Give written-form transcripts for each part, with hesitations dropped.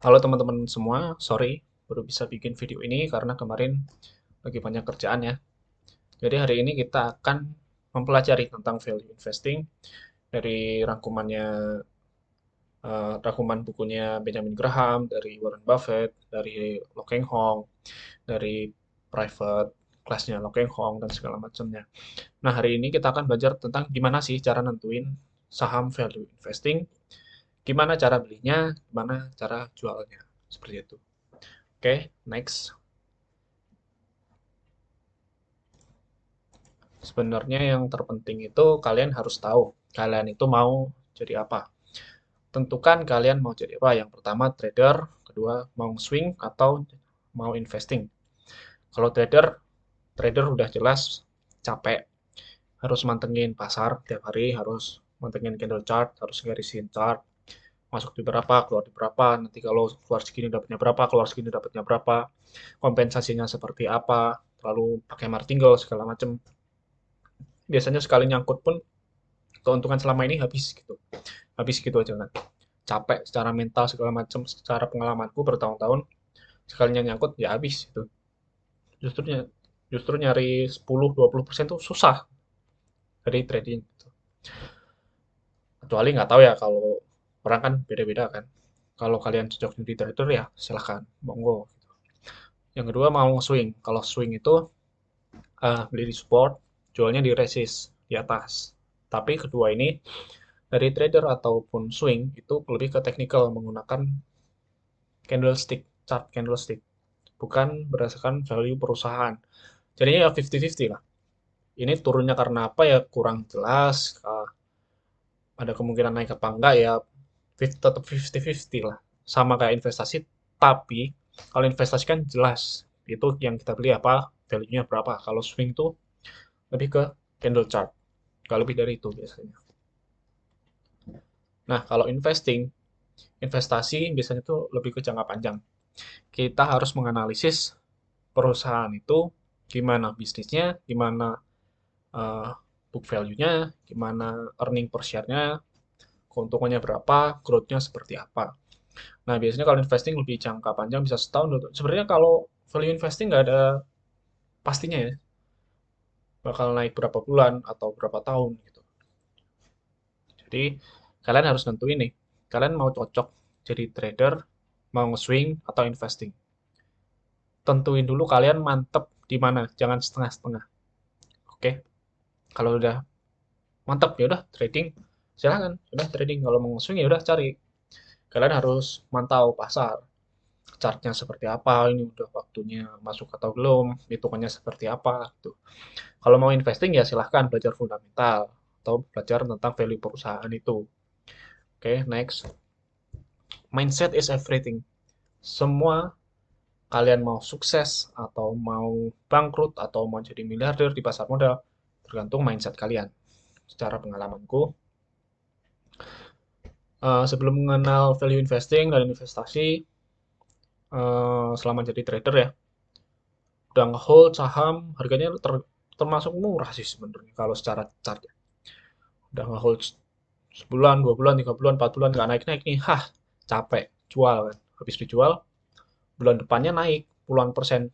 Halo teman-teman semua, sorry baru bisa bikin video ini karena kemarin lagi banyak kerjaan ya. Jadi hari ini kita akan mempelajari tentang value investing dari rangkuman bukunya Benjamin Graham, dari Warren Buffett, dari Lo Keng Hong, dari private kelasnya Lo Keng Hong dan segala macamnya. Nah, hari ini kita akan belajar tentang gimana sih cara nentuin saham value investing, gimana cara belinya, gimana cara jualnya. Seperti itu. Oke, next. Sebenarnya yang terpenting itu kalian harus tahu kalian itu mau jadi apa. Tentukan kalian mau jadi apa. Yang pertama trader, kedua mau swing atau mau investing. Kalau trader, trader udah jelas capek, harus mantengin pasar tiap hari, harus mantengin candle chart, harus garisin chart, masuk di berapa, keluar di berapa, nanti kalau keluar segini dapatnya berapa, keluar segini dapatnya berapa, kompensasinya seperti apa, lalu pakai martingale segala macam. Biasanya sekali nyangkut pun keuntungan selama ini habis gitu aja kan, capek secara mental segala macam. Secara pengalamanku bertahun-tahun sekalinya nyangkut ya habis itu. Justru justru nyari 10-20% tuh susah dari trading gitu. Kecuali nggak tahu ya, kalau orang kan beda-beda kan. Kalau kalian cocok jadi trader ya silahkan, monggo gitu. Yang kedua mau swing. Kalau swing itu beli di support, jualnya di resist di atas. Tapi kedua ini dari trader ataupun swing itu lebih ke technical, menggunakan candlestick, chart candlestick, bukan berdasarkan value perusahaan. Jadinya ya 50-50 lah. Ini turunnya karena apa ya kurang jelas, ada kemungkinan naik apa enggak ya, tetap 50-50 lah. Sama kayak investasi, tapi kalau investasi kan jelas, itu yang kita beli apa, value-nya berapa. Kalau swing tuh lebih ke candle chart, nggak lebih dari itu biasanya. Nah, kalau investasi biasanya tuh lebih ke jangka panjang. Kita harus menganalisis perusahaan itu gimana bisnisnya, gimana uh, book value-nya, gimana earning per share-nya, keuntungannya berapa, growth-nya seperti apa. Nah, biasanya kalau investing lebih jangka panjang, bisa setahun. Sebenarnya kalau value investing nggak ada pastinya ya, bakal naik berapa bulan atau berapa tahun gitu. Jadi, kalian harus nentuin nih, kalian mau cocok jadi trader, mau nge-swing atau investing. Tentuin dulu kalian mantep di mana, jangan setengah-setengah. Oke, kalau udah mantap ya udah trading, silakan udah trading. Kalau mau swing ya udah cari. Kalian harus mantau pasar, chartnya seperti apa, ini udah waktunya masuk atau belum, hitungannya seperti apa gitu. Kalau mau investing ya silahkan belajar fundamental atau belajar tentang value perusahaan itu. Oke, next. Mindset is everything. Semua, kalian mau sukses atau mau bangkrut atau mau jadi miliarder di pasar modal, tergantung mindset kalian. Secara pengalamanku, sebelum mengenal value investing dan investasi, selama jadi trader ya, udah nge-hold saham harganya termasuk murah sih sebenarnya kalau secara chart ya. Udah nge-hold sebulan, 2 bulan, 3 bulan, 4 bulan nggak naik-naik nih, hah, capek, jual kan. Habis dijual, bulan depannya naik puluhan persen,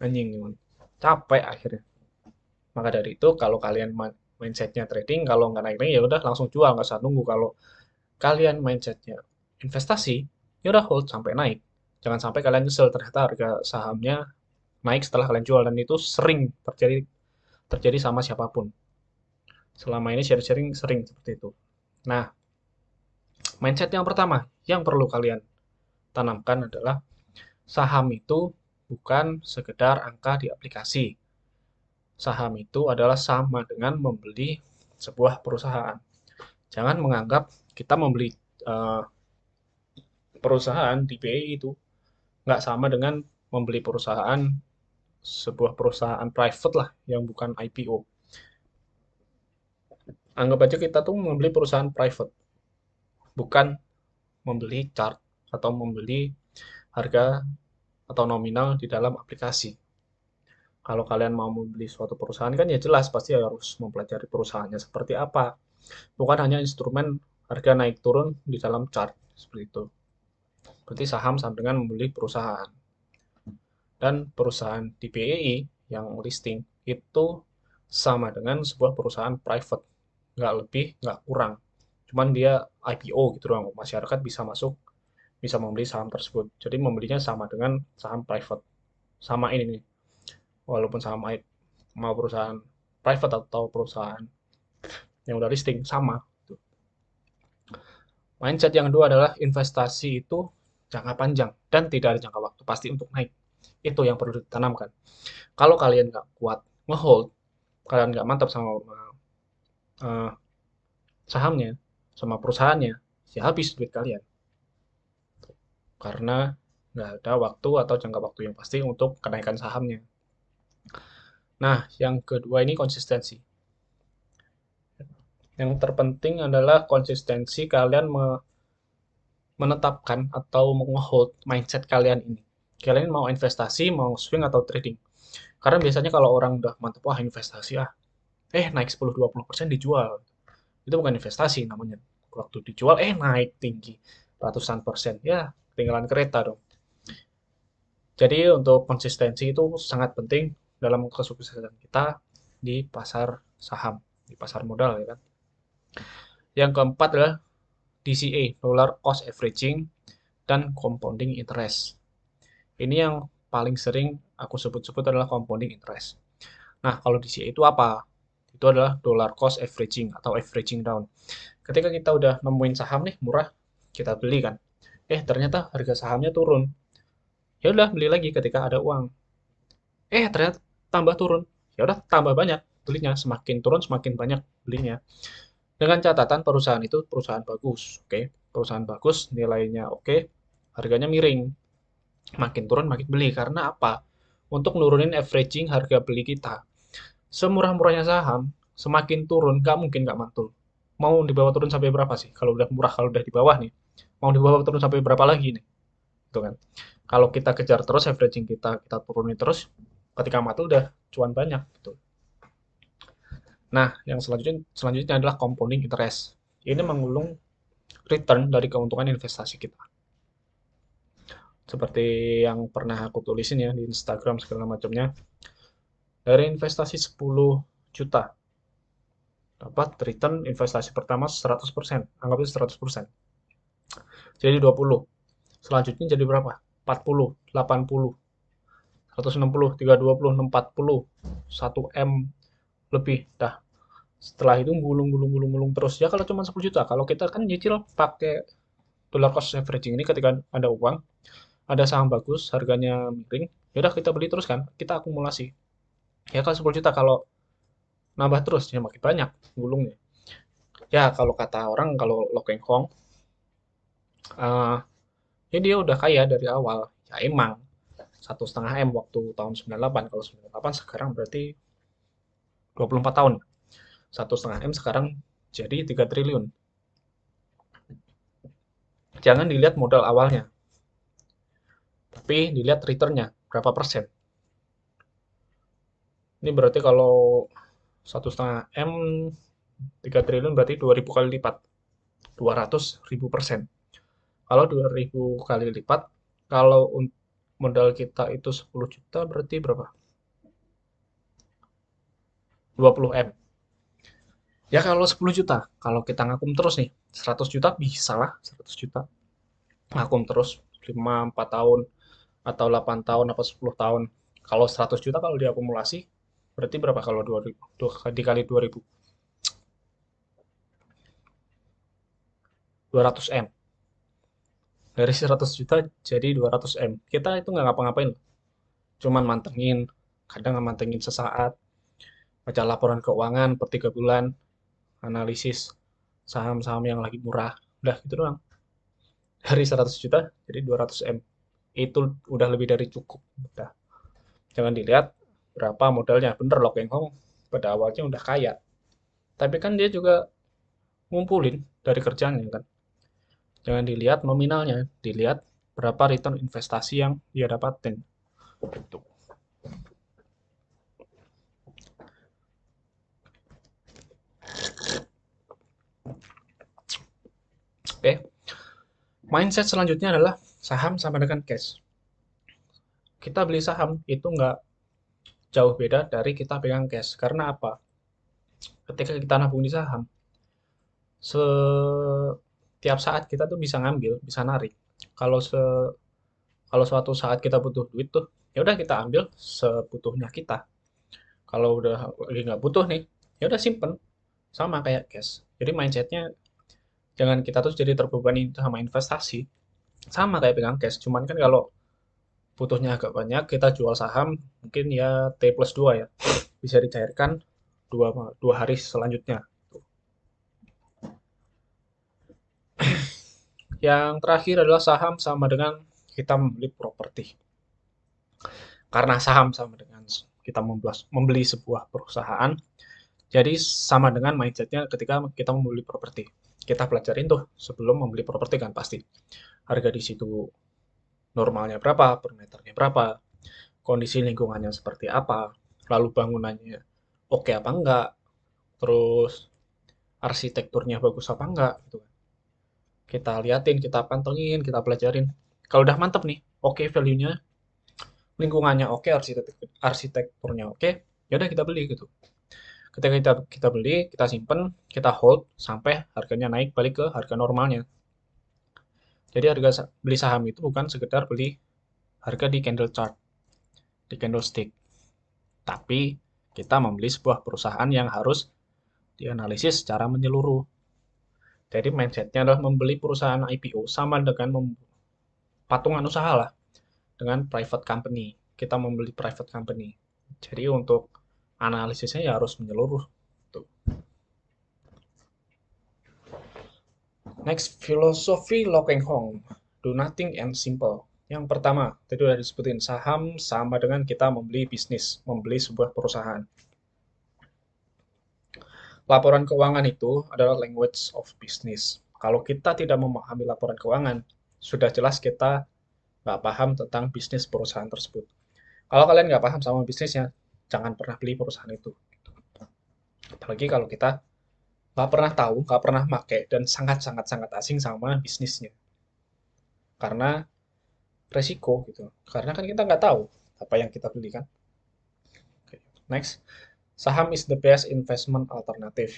anjing, capek akhirnya. Maka dari itu kalau kalian mindsetnya trading, kalau nggak naik-naik ya udah langsung jual, nggak usah nunggu. Kalau kalian mindsetnya investasi, ya udah hold sampai naik. Jangan sampai kalian nyesel ternyata harga sahamnya naik setelah kalian jual, dan itu sering terjadi terjadi sama siapapun. Selama ini sharing-sharing sering seperti itu. Nah, mindset yang pertama yang perlu kalian tanamkan adalah saham itu bukan sekedar angka di aplikasi. Saham itu adalah sama dengan membeli sebuah perusahaan. Jangan menganggap kita membeli uh, perusahaan di BI itu nggak sama dengan membeli sebuah perusahaan private lah yang bukan IPO. Anggap aja kita tuh membeli perusahaan private, bukan membeli chart atau membeli harga atau nominal di dalam aplikasi. Kalau kalian mau membeli suatu perusahaan kan ya jelas pasti harus mempelajari perusahaannya seperti apa. Bukan hanya instrumen harga naik turun di dalam chart seperti itu. Berarti saham sama dengan membeli perusahaan. Dan perusahaan di BEI yang listing itu sama dengan sebuah perusahaan private. Nggak lebih, nggak kurang. Cuman dia IPO gitu doang. Masyarakat bisa masuk, bisa membeli saham tersebut. Jadi membelinya sama dengan saham private. Sama ini nih. Walaupun saham mau perusahaan private atau perusahaan yang udah listing, sama. Mindset yang kedua adalah investasi itu jangka panjang dan tidak ada jangka waktu pasti untuk naik. Itu yang perlu ditanamkan. Kalau kalian nggak kuat ngehold, kalian nggak mantap sama uh, sahamnya, sama perusahaannya, ya habis duit kalian. Karena nggak ada waktu atau jangka waktu yang pasti untuk kenaikan sahamnya. Nah, yang kedua ini konsistensi. Yang terpenting adalah konsistensi kalian menetapkan atau nge-hold mindset kalian ini. Kalian mau investasi, mau swing atau trading. Karena biasanya kalau orang udah mantap, wah investasi naik 10-20% dijual. Itu bukan investasi namanya. Waktu dijual, naik tinggi. Ratusan persen. Ya, ketinggalan kereta dong. Jadi untuk konsistensi itu sangat penting dalam kesuksesan kita di pasar saham, di pasar modal ya kan. Yang keempat adalah DCA, Dollar Cost Averaging, dan Compounding Interest. Ini yang paling sering aku sebut-sebut adalah compounding interest. Nah, kalau DCA itu apa? Itu adalah dollar cost averaging atau averaging down. Ketika kita udah nemuin saham nih murah, kita beli kan. Ternyata harga sahamnya turun. Ya udah beli lagi ketika ada uang. Ternyata tambah turun. Ya udah tambah banyak belinya, semakin turun semakin banyak belinya. Dengan catatan perusahaan itu perusahaan bagus, oke. Perusahaan bagus, nilainya oke, harganya miring. Makin turun makin beli karena apa? Untuk nurunin averaging harga beli kita. Semurah-murahnya saham, semakin turun nggak mungkin nggak mantul. Mau dibawa turun sampai berapa sih? Kalau udah murah, kalau udah di bawah nih, mau dibawa turun sampai berapa lagi nih? Itu kan. Kalau kita kejar terus averaging kita turunin terus, ketika mati udah cuan banyak gitu. Nah, yang selanjutnya adalah compounding interest. Ini mengulung return dari keuntungan investasi kita. Seperti yang pernah aku tulisin ya di Instagram segala macamnya. Dari investasi 10 juta, dapat return investasi pertama 100%. Anggap itu 100%. Jadi 20. Selanjutnya jadi berapa? 40, 80, 160, 320, 40, 1 M lebih. Dah, setelah itu gulung terus. Ya kalau cuma 10 juta, kalau kita kan nyicil pakai dollar cost averaging ini ketika ada uang, ada saham bagus, harganya miring, ya udah kita beli terus kan, kita akumulasi. Ya kalau 10 juta kalau nambah terus ya makin banyak gulungnya. Ya kalau kata orang kalau Lo Keng Hong, eh ya dia udah kaya dari awal. Ya emang 1,5 M waktu tahun 98. Kalau 98 sekarang berarti 24 tahun. 1,5 M sekarang jadi 3 triliun. Jangan dilihat modal awalnya, tapi dilihat returnnya berapa persen. Ini berarti kalau 1,5 M 3 triliun berarti 2.000 kali lipat, 200.000%. Kalau 2.000 kali lipat, kalau modal kita itu 10 juta berarti berapa? 20 M. Ya kalau 10 juta, kalau kita ngakum terus nih, 100 juta bisa lah, 100 juta. Ngakum terus 5, 4 tahun, atau 8 tahun, atau 10 tahun. Kalau 100 juta kalau diakumulasi, berarti berapa kalau 2000, dikali 2000? 200 M. Dari 100 juta jadi 200 M. Kita itu nggak ngapa-ngapain. Cuman mantengin, kadang mantengin sesaat, baca laporan keuangan per 3 bulan, analisis saham-saham yang lagi murah. Udah gitu doang. Dari 100 juta jadi 200 M. Itu udah lebih dari cukup. Udah. Jangan dilihat berapa modalnya. Bener loh Keng Hong pada awalnya udah kaya. Tapi kan dia juga ngumpulin dari kerjanya kan. Jangan dilihat nominalnya, dilihat berapa return investasi yang dia dapatin. Gitu. Oke. Mindset selanjutnya adalah Saham sama dengan cash. Kita beli saham itu nggak jauh beda dari kita pegang cash. Karena apa? Ketika kita nabung di saham, setiap saat kita tuh bisa ngambil, bisa narik. Kalau se kalau suatu saat kita butuh duit tuh, ya udah kita ambil sebutuhnya kita. Kalau udah lagi nggak butuh nih, ya udah simpen, sama kayak cash. Jadi mindsetnya jangan kita tuh jadi terbebani sama investasi, sama kayak pegang cash. Cuman kan kalau butuhnya agak banyak, kita jual saham, mungkin ya T plus 2 ya, bisa dicairkan dua hari selanjutnya. Yang terakhir adalah saham sama dengan kita membeli properti. Karena saham sama dengan kita membeli sebuah perusahaan, jadi sama dengan mindsetnya ketika kita membeli properti. Kita pelajarin tuh sebelum membeli properti kan pasti. Harga di situ normalnya berapa, per meternya berapa, kondisi lingkungannya seperti apa, lalu bangunannya oke apa enggak, terus arsitekturnya bagus apa enggak gitu kan. Kita liatin, kita pantengin, kita pelajarin. Kalau udah mantep nih, oke value-nya, lingkungannya oke, arsitekturnya oke, ya udah kita beli gitu. Ketika kita beli, kita simpen, kita hold sampai harganya naik balik ke harga normalnya. Jadi harga beli saham itu bukan sekedar beli harga di candle chart, di candlestick, tapi kita membeli sebuah perusahaan yang harus dianalisis secara menyeluruh. Jadi mindsetnya adalah membeli perusahaan IPO sama dengan patungan usaha lah dengan private company. Kita membeli private company. Jadi untuk analisisnya ya harus menyeluruh. Tuh. Next, filosofi Lo Keng Hong. Do nothing and simple. Yang pertama, tadi udah disebutin, saham sama dengan kita membeli bisnis, membeli sebuah perusahaan. Laporan keuangan itu adalah language of business. Kalau kita tidak memahami laporan keuangan, sudah jelas kita nggak paham tentang bisnis perusahaan tersebut. Kalau kalian nggak paham sama bisnisnya, jangan pernah beli perusahaan itu. Apalagi kalau kita nggak pernah tahu, nggak pernah pakai, dan sangat-sangat-sangat asing sama bisnisnya. Karena resiko gitu. Karena kan kita nggak tahu apa yang kita beli kan. Oke. Next, saham is the best investment alternative.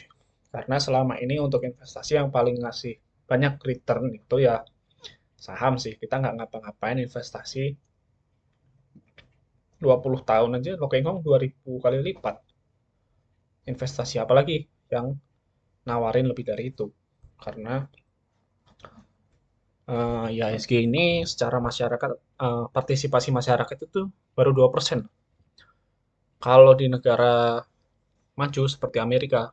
Karena selama ini untuk investasi yang paling ngasih banyak return itu ya saham sih. Kita nggak ngapa-ngapain investasi 20 tahun aja lo kengkong 2000 kali lipat. Investasi apalagi yang nawarin lebih dari itu. Karena IHSG ini secara masyarakat, partisipasi masyarakat itu baru 2%. Kalau di negara maju seperti Amerika,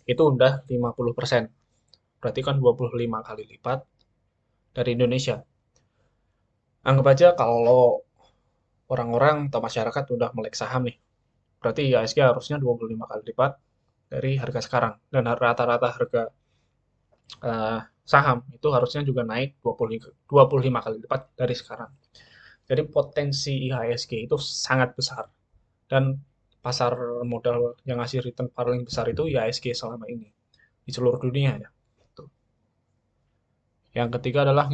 itu udah 50%. Berarti kan 25 kali lipat dari Indonesia. Anggap aja kalau orang-orang atau masyarakat udah melek saham nih, berarti IHSG harusnya 25 kali lipat dari harga sekarang. Dan rata-rata harga saham itu harusnya juga naik 25 kali lipat dari sekarang. Jadi potensi IHSG itu sangat besar. Dan pasar modal yang ngasih return paling besar itu IHSG selama ini di seluruh dunia ya. Yang ketiga adalah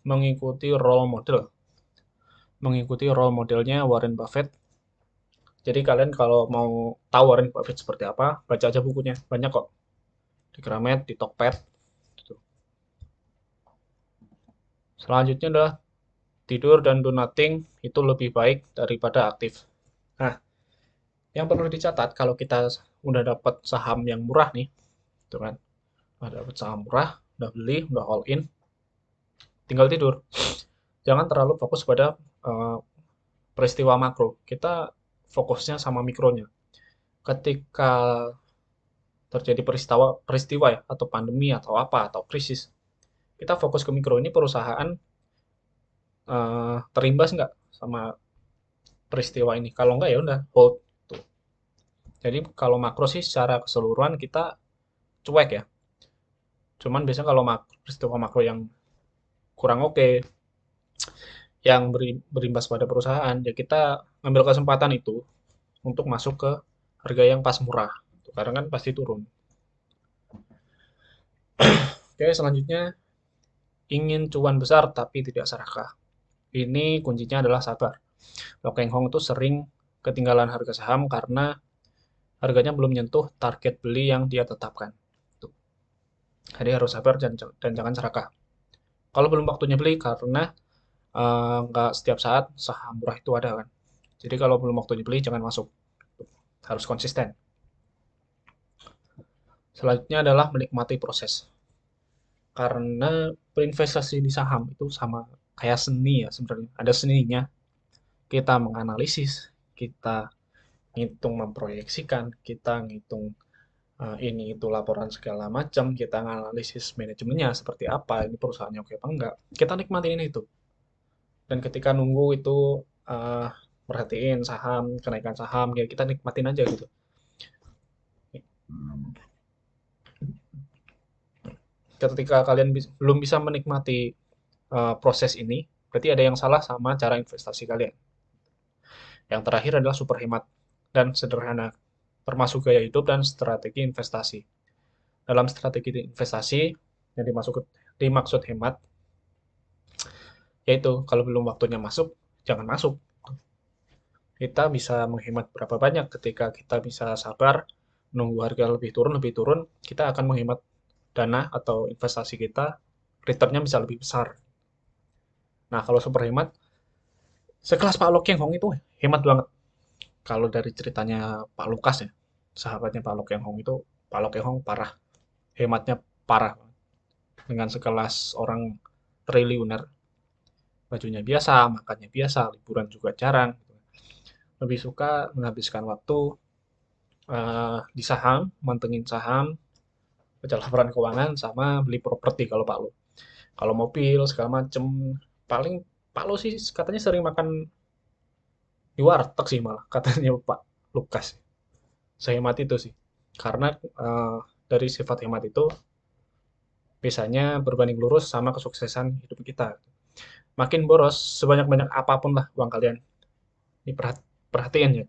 mengikuti role model. Mengikuti role modelnya Warren Buffett. Jadi kalian kalau mau tahu Warren Buffett seperti apa, baca aja bukunya. Banyak kok. Di Gramet, di Tokped. Gitu. Selanjutnya adalah tidur dan do nothing itu lebih baik daripada aktif. Nah, yang perlu dicatat kalau kita udah dapat saham yang murah nih, gitu kan. Udah dapat saham murah, udah beli, udah all in, tinggal tidur. Jangan terlalu fokus pada peristiwa makro. Kita fokusnya sama mikronya. Ketika terjadi peristiwa ya, atau pandemi atau apa atau krisis, kita fokus ke mikro. Ini perusahaan terimbas nggak sama peristiwa ini? Kalau nggak ya udah hold. Tuh. Jadi kalau makro sih secara keseluruhan kita cuek ya. Cuman biasanya kalau peristiwa makro yang kurang oke, yang berimbas pada perusahaan, ya kita ngambil kesempatan itu untuk masuk ke harga yang pas murah. Karena kan pasti turun. Oke, selanjutnya ingin cuan besar tapi tidak serakah. Ini kuncinya adalah sabar. Lo Keng Hong itu sering ketinggalan harga saham karena harganya belum menyentuh target beli yang dia tetapkan. Tuh. Jadi harus sabar dan jangan serakah. Kalau belum waktunya beli karena nggak setiap saat saham murah itu ada kan. Jadi kalau belum waktunya beli jangan masuk. Harus konsisten. Selanjutnya adalah menikmati proses. Karena berinvestasi di saham itu sama kayak seni ya sebenarnya. Ada seninya. Kita menganalisis, kita ngitung memproyeksikan, kita ngitung ini itu laporan segala macam, kita analisis manajemennya seperti apa, ini perusahaannya oke apa enggak. Kita nikmatin itu. Dan ketika nunggu itu uh, merhatiin saham, kenaikan saham, ya kita nikmatin aja gitu. Ketika kalian belum bisa menikmati proses ini, berarti ada yang salah sama cara investasi kalian. Yang terakhir adalah super hemat dan sederhana, termasuk gaya hidup dan strategi investasi. Dalam strategi investasi yang dimaksud hemat, yaitu kalau belum waktunya masuk, jangan masuk. Kita bisa menghemat berapa banyak ketika kita bisa sabar, nunggu harga lebih turun, kita akan menghemat dana atau investasi kita, returnnya bisa lebih besar. Nah, kalau super hemat, sekelas Pak Lo Keng Hong itu hemat banget. Kalau dari ceritanya Pak Lukas ya, sahabatnya Pak Lo Keng Hong itu, Pak Lo Keng Hong parah, hematnya parah. Dengan sekelas orang triliuner, bajunya biasa, makannya biasa, liburan juga jarang. Lebih suka menghabiskan waktu di saham, mantengin saham, baca laporan keuangan, sama beli properti kalau Pak Lo. Kalau mobil segala macem, paling Pak Lo sih katanya sering makan di warteg sih malah katanya Pak Lukas. Sehemat itu sih. Karena dari sifat hemat itu biasanya berbanding lurus sama kesuksesan hidup kita. Makin boros, sebanyak-banyak apapun lah uang kalian. Ini perhatiin ya.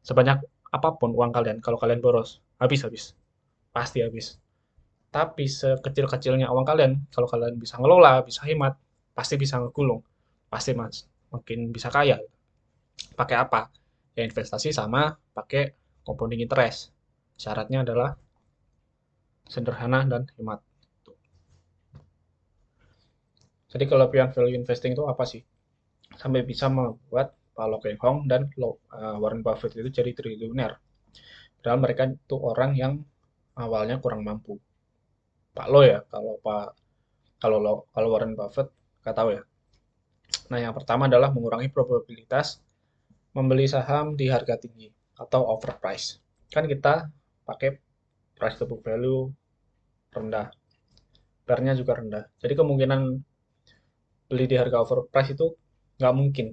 Sebanyak apapun uang kalian, kalau kalian boros, habis-habis. Pasti habis. Tapi sekecil-kecilnya uang kalian, kalau kalian bisa ngelola, bisa hemat, pasti bisa ngegulung. Pasti mas, makin bisa kaya. Pakai apa? Ya investasi sama pakai compounding interest. Syaratnya adalah sederhana dan hemat. Jadi kelebihan value investing itu apa sih? Sampai bisa membuat Pak Lo Keng Hong dan Warren Buffett itu jadi triliuner. Padahal mereka itu orang yang awalnya kurang mampu. Pak Lo ya, kalau Warren Buffett nggak tahu ya. Nah, yang pertama adalah mengurangi probabilitas membeli saham di harga tinggi atau overprice. Kan kita pakai price to book value rendah, PER-nya juga rendah. Jadi kemungkinan beli di harga overprice itu nggak mungkin.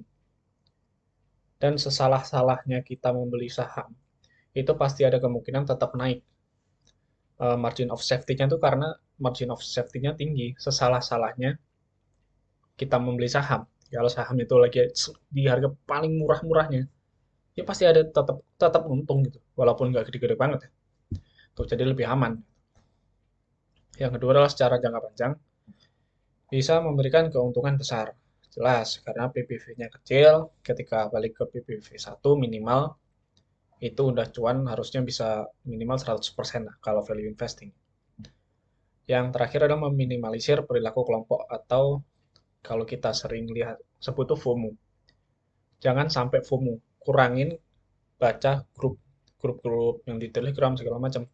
Dan sesalah-salahnya kita membeli saham, itu pasti ada kemungkinan tetap naik. Margin of safety-nya itu karena margin of safety-nya tinggi. Sesalah-salahnya kita membeli saham. Kalau saham itu lagi di harga paling murah-murahnya, ya pasti ada tetap tetap untung gitu. Walaupun nggak gede-gede banget ya. Tuh, jadi lebih aman. Yang kedua adalah secara jangka panjang, bisa memberikan keuntungan besar. Jelas, karena PBV-nya kecil, ketika balik ke PBV 1 minimal, itu udah cuan harusnya bisa minimal 100% lah kalau value investing. Yang terakhir adalah meminimalisir perilaku kelompok atau kalau kita sering lihat sebut tuh FOMO. Jangan sampai FOMO, kurangin baca grup-grup yang di Telegram segala macam.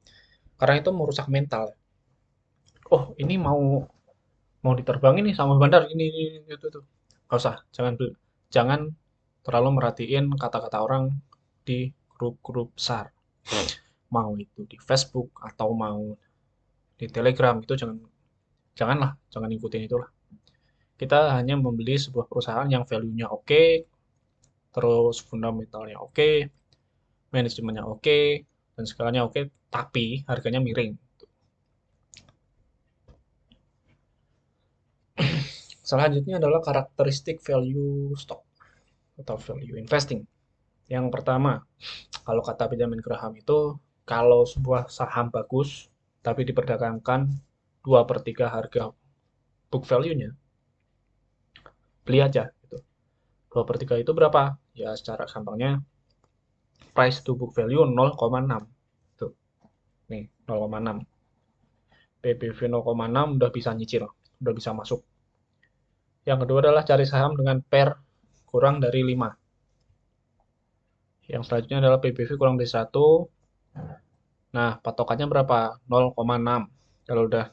Karena itu merusak mental. Oh, ini mau mau diterbangin nih sama bandar ini itu. Gak usah, jangan terlalu merhatiin kata-kata orang di grup-grup besar. Mau itu di Facebook atau mau di Telegram itu jangan ikutin itulah. Kita hanya membeli sebuah perusahaan yang value-nya oke, terus fundamentalnya oke, manajemennya oke, dan segalanya oke, tapi harganya miring. Selanjutnya adalah karakteristik value stock atau value investing. Yang pertama, kalau kata Benjamin Graham itu, kalau sebuah saham bagus, tapi diperdagangkan 2/3 harga book value-nya, beli aja gitu. 2/3 itu berapa? Ya secara gampangnya price to book value 0,6. Tuh, nih 0,6. PBV 0,6 udah bisa nyicil, udah bisa masuk. Yang kedua adalah cari saham dengan pair kurang dari 5. Yang selanjutnya adalah PBV kurang dari 1. Nah, patokannya berapa? 0,6. Kalau udah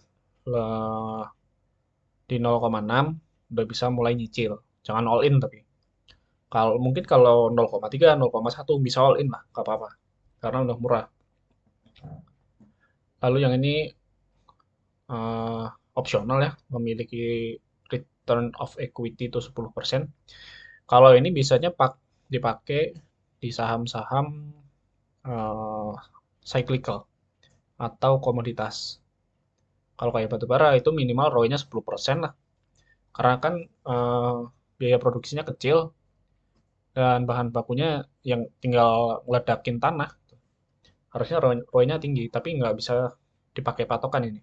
di 0,6 udah bisa mulai nyicil. Jangan all in tapi. Kalau 0,3, 0,1 bisa all in lah, nggak apa-apa. Karena udah murah. Lalu yang ini eh, opsional ya, memiliki return of equity itu 10%. Kalau ini biasanya dipakai di saham-saham eh, cyclical atau komoditas. Kalau kayak batu bara itu minimal ROI-nya 10% lah. Karena kan biaya produksinya kecil dan bahan bakunya yang tinggal ngeledakin tanah. Harusnya ROI-nya tinggi, tapi nggak bisa dipakai patokan ini.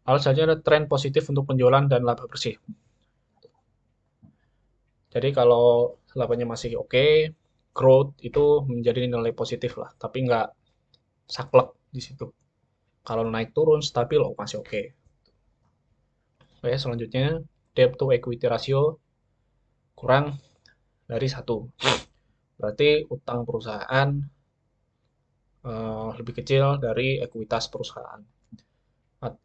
Lalu saja ada tren positif untuk penjualan dan laba bersih. Jadi kalau labanya masih oke, growth itu menjadi nilai positif lah, tapi nggak saklek di situ. Kalau naik turun stabil, oh masih oke. Oke, selanjutnya debt to equity ratio kurang dari 1. Berarti utang perusahaan lebih kecil dari ekuitas perusahaan.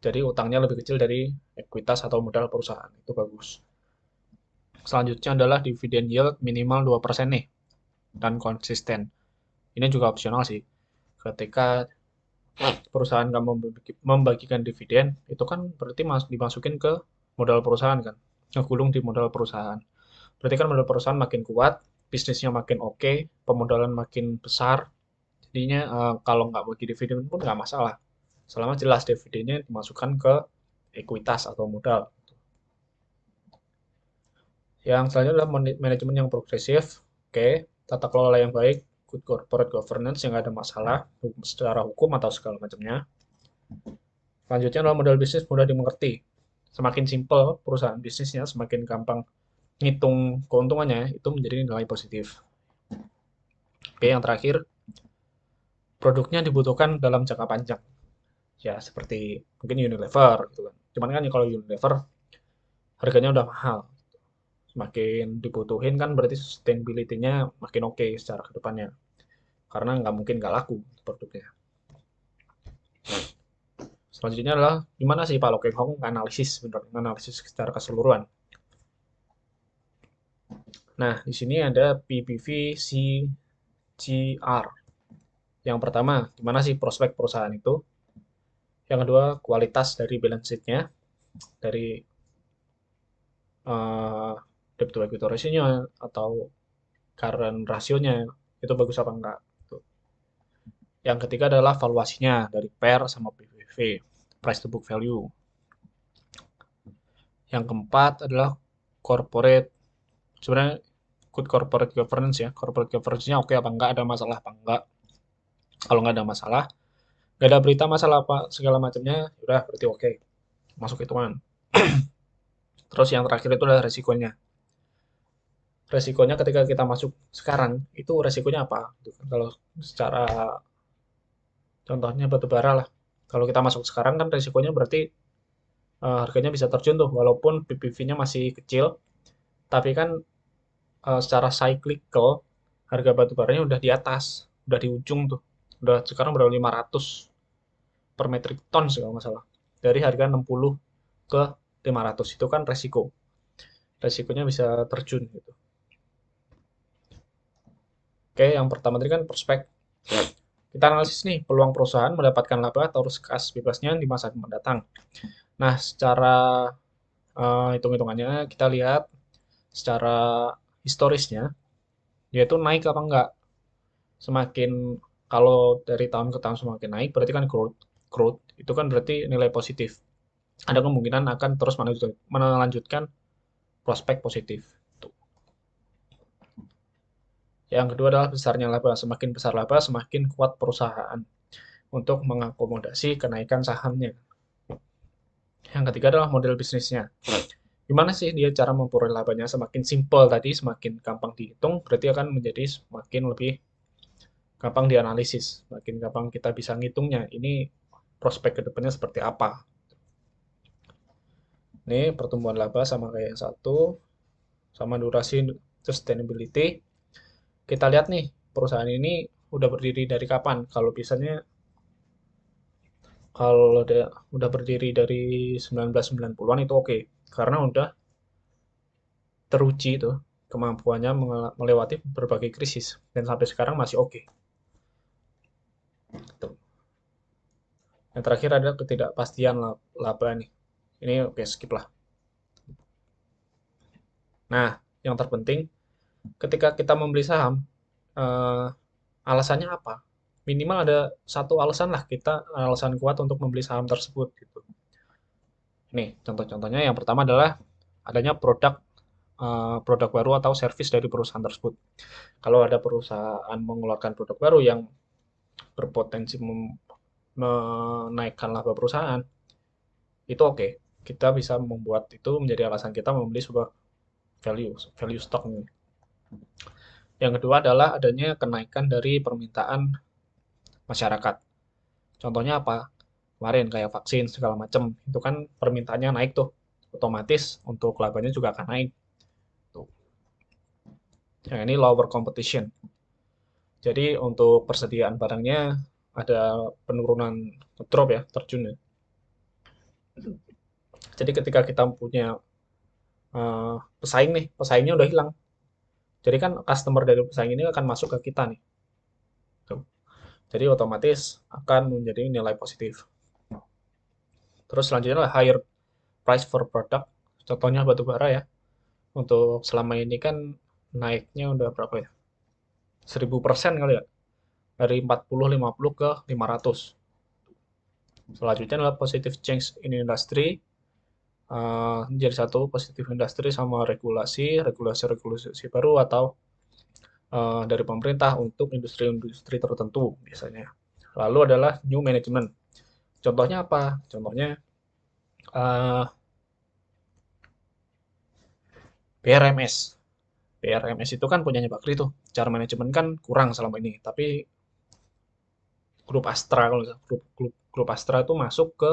Jadi utangnya lebih kecil dari ekuitas atau modal perusahaan. Itu bagus. Selanjutnya adalah dividen yield minimal 2% nih dan konsisten. Ini juga opsional sih. Ketika perusahaan nggak membagikan dividen, itu kan berarti dimasukin ke modal perusahaan kan. Ngegulung di modal perusahaan. Berarti kan modal perusahaan makin kuat, bisnisnya makin oke, pemodalan makin besar. Jadinya kalau nggak bagi dividen pun nggak masalah. Selama jelas dividennya dimasukkan ke ekuitas atau modal. Yang selanjutnya adalah manajemen yang progresif. Oke, tata kelola yang baik, good corporate governance yang nggak ada masalah secara hukum atau segala macamnya. Selanjutnya adalah model bisnis mudah dimengerti. Semakin simpel perusahaan bisnisnya, semakin gampang ngitung keuntungannya, itu menjadi nilai positif. Oke, yang terakhir, produknya dibutuhkan dalam jangka panjang. Ya, seperti mungkin Unilever gitu kan. Cuman kan kalau Unilever harganya udah mahal. Semakin dibutuhin kan berarti sustainability-nya makin oke secara kedepannya. Karena nggak mungkin nggak laku produknya. Selanjutnya adalah gimana sih Pak Lokeng Hong analisis sebenarnya, analisis secara keseluruhan. Nah, di sini ada PBV CGR. Yang pertama, gimana sih prospek perusahaan itu? Yang kedua, kualitas dari balance sheet-nya, dari uh, debt to equity ratio-nya atau current rasionya itu bagus apa enggak. Yang ketiga adalah valuasinya dari PER sama PBV, price to book value. Yang keempat adalah corporate, sebenarnya good corporate governance ya. Corporate governance-nya oke apa enggak, ada masalah apa enggak. Kalau nggak ada masalah, nggak ada berita masalah apa segala macamnya, udah berarti oke, masuk hitungan. Terus yang terakhir itu adalah resikonya. Resikonya ketika kita masuk sekarang, itu resikonya apa? Kalau secara contohnya batu bara lah. Kalau kita masuk sekarang kan resikonya berarti harganya bisa terjun tuh, walaupun PBV-nya masih kecil, tapi kan secara cyclical harga batu baranya udah di atas, udah di ujung tuh. Udah sekarang berapa 500 per metric ton sih kalau nggak salah. Dari harga 60 ke 500 itu kan resiko. Resikonya bisa terjun gitu. Oke, yang pertama tadi kan prospek. Kita analisis nih peluang perusahaan mendapatkan laba atau kas bebasnya di masa mendatang. Nah, secara hitung-hitungannya kita lihat secara historisnya dia itu naik apa enggak. Semakin kalau dari tahun ke tahun semakin naik berarti kan growth itu kan berarti nilai positif. Ada kemungkinan akan terus melanjutkan prospek positif. Yang kedua adalah besarnya laba. Semakin besar laba, semakin kuat perusahaan untuk mengakomodasi kenaikan sahamnya. Yang ketiga adalah model bisnisnya. Gimana sih dia cara memperoleh labanya? Semakin simple tadi, semakin gampang dihitung, berarti akan menjadi semakin lebih gampang dianalisis, semakin gampang kita bisa ngitungnya. Ini prospek ke depannya seperti apa. Ini pertumbuhan laba sama kayak yang satu, sama durasi sustainability. Kita lihat nih, perusahaan ini udah berdiri dari kapan? Kalau biasanya kalau udah berdiri dari 1990-an itu oke, karena udah teruji tuh kemampuannya melewati berbagai krisis dan sampai sekarang masih oke. Tuh. Yang terakhir adalah ketidakpastian laba nih. Ini oke skip lah. Nah, yang terpenting ketika kita membeli saham, eh, alasannya apa? Minimal ada satu alasan lah kita alasan kuat untuk membeli saham tersebut gitu. Nih, contoh-contohnya yang pertama adalah adanya produk baru atau service dari perusahaan tersebut. Kalau ada perusahaan mengeluarkan produk baru yang berpotensi menaikkan laba perusahaan, itu oke. Kita bisa membuat itu menjadi alasan kita membeli sebuah value stock ini. Yang kedua adalah adanya kenaikan dari permintaan masyarakat. Contohnya apa? Kemarin kayak vaksin segala macam, itu kan permintaannya naik tuh. Otomatis untuk labanya juga akan naik. Tuh. Yang ini lower competition. Jadi untuk persediaan barangnya ada penurunan drop ya, terjun ya. Jadi ketika kita punya pesaing nih, pesaingnya udah hilang. Jadi kan customer dari pesaing ini akan masuk ke kita nih. Tuh. Jadi otomatis akan menjadi nilai positif. Terus selanjutnya adalah higher price for product. Contohnya batu bara ya. Untuk selama ini kan naiknya udah berapa ya? 1000% kali ya. Dari 40-50 ke 500. Selanjutnya adalah positive change in industry. Jadi satu positif industri sama regulasi baru atau dari pemerintah untuk industri-industri tertentu biasanya. Lalu adalah new management. Contohnya apa? Contohnya uh, BRMS. BRMS itu kan punyanya Bakri tuh. Cara manajemen kan kurang selama ini. Tapi grup Astra kalau grup Astra itu masuk ke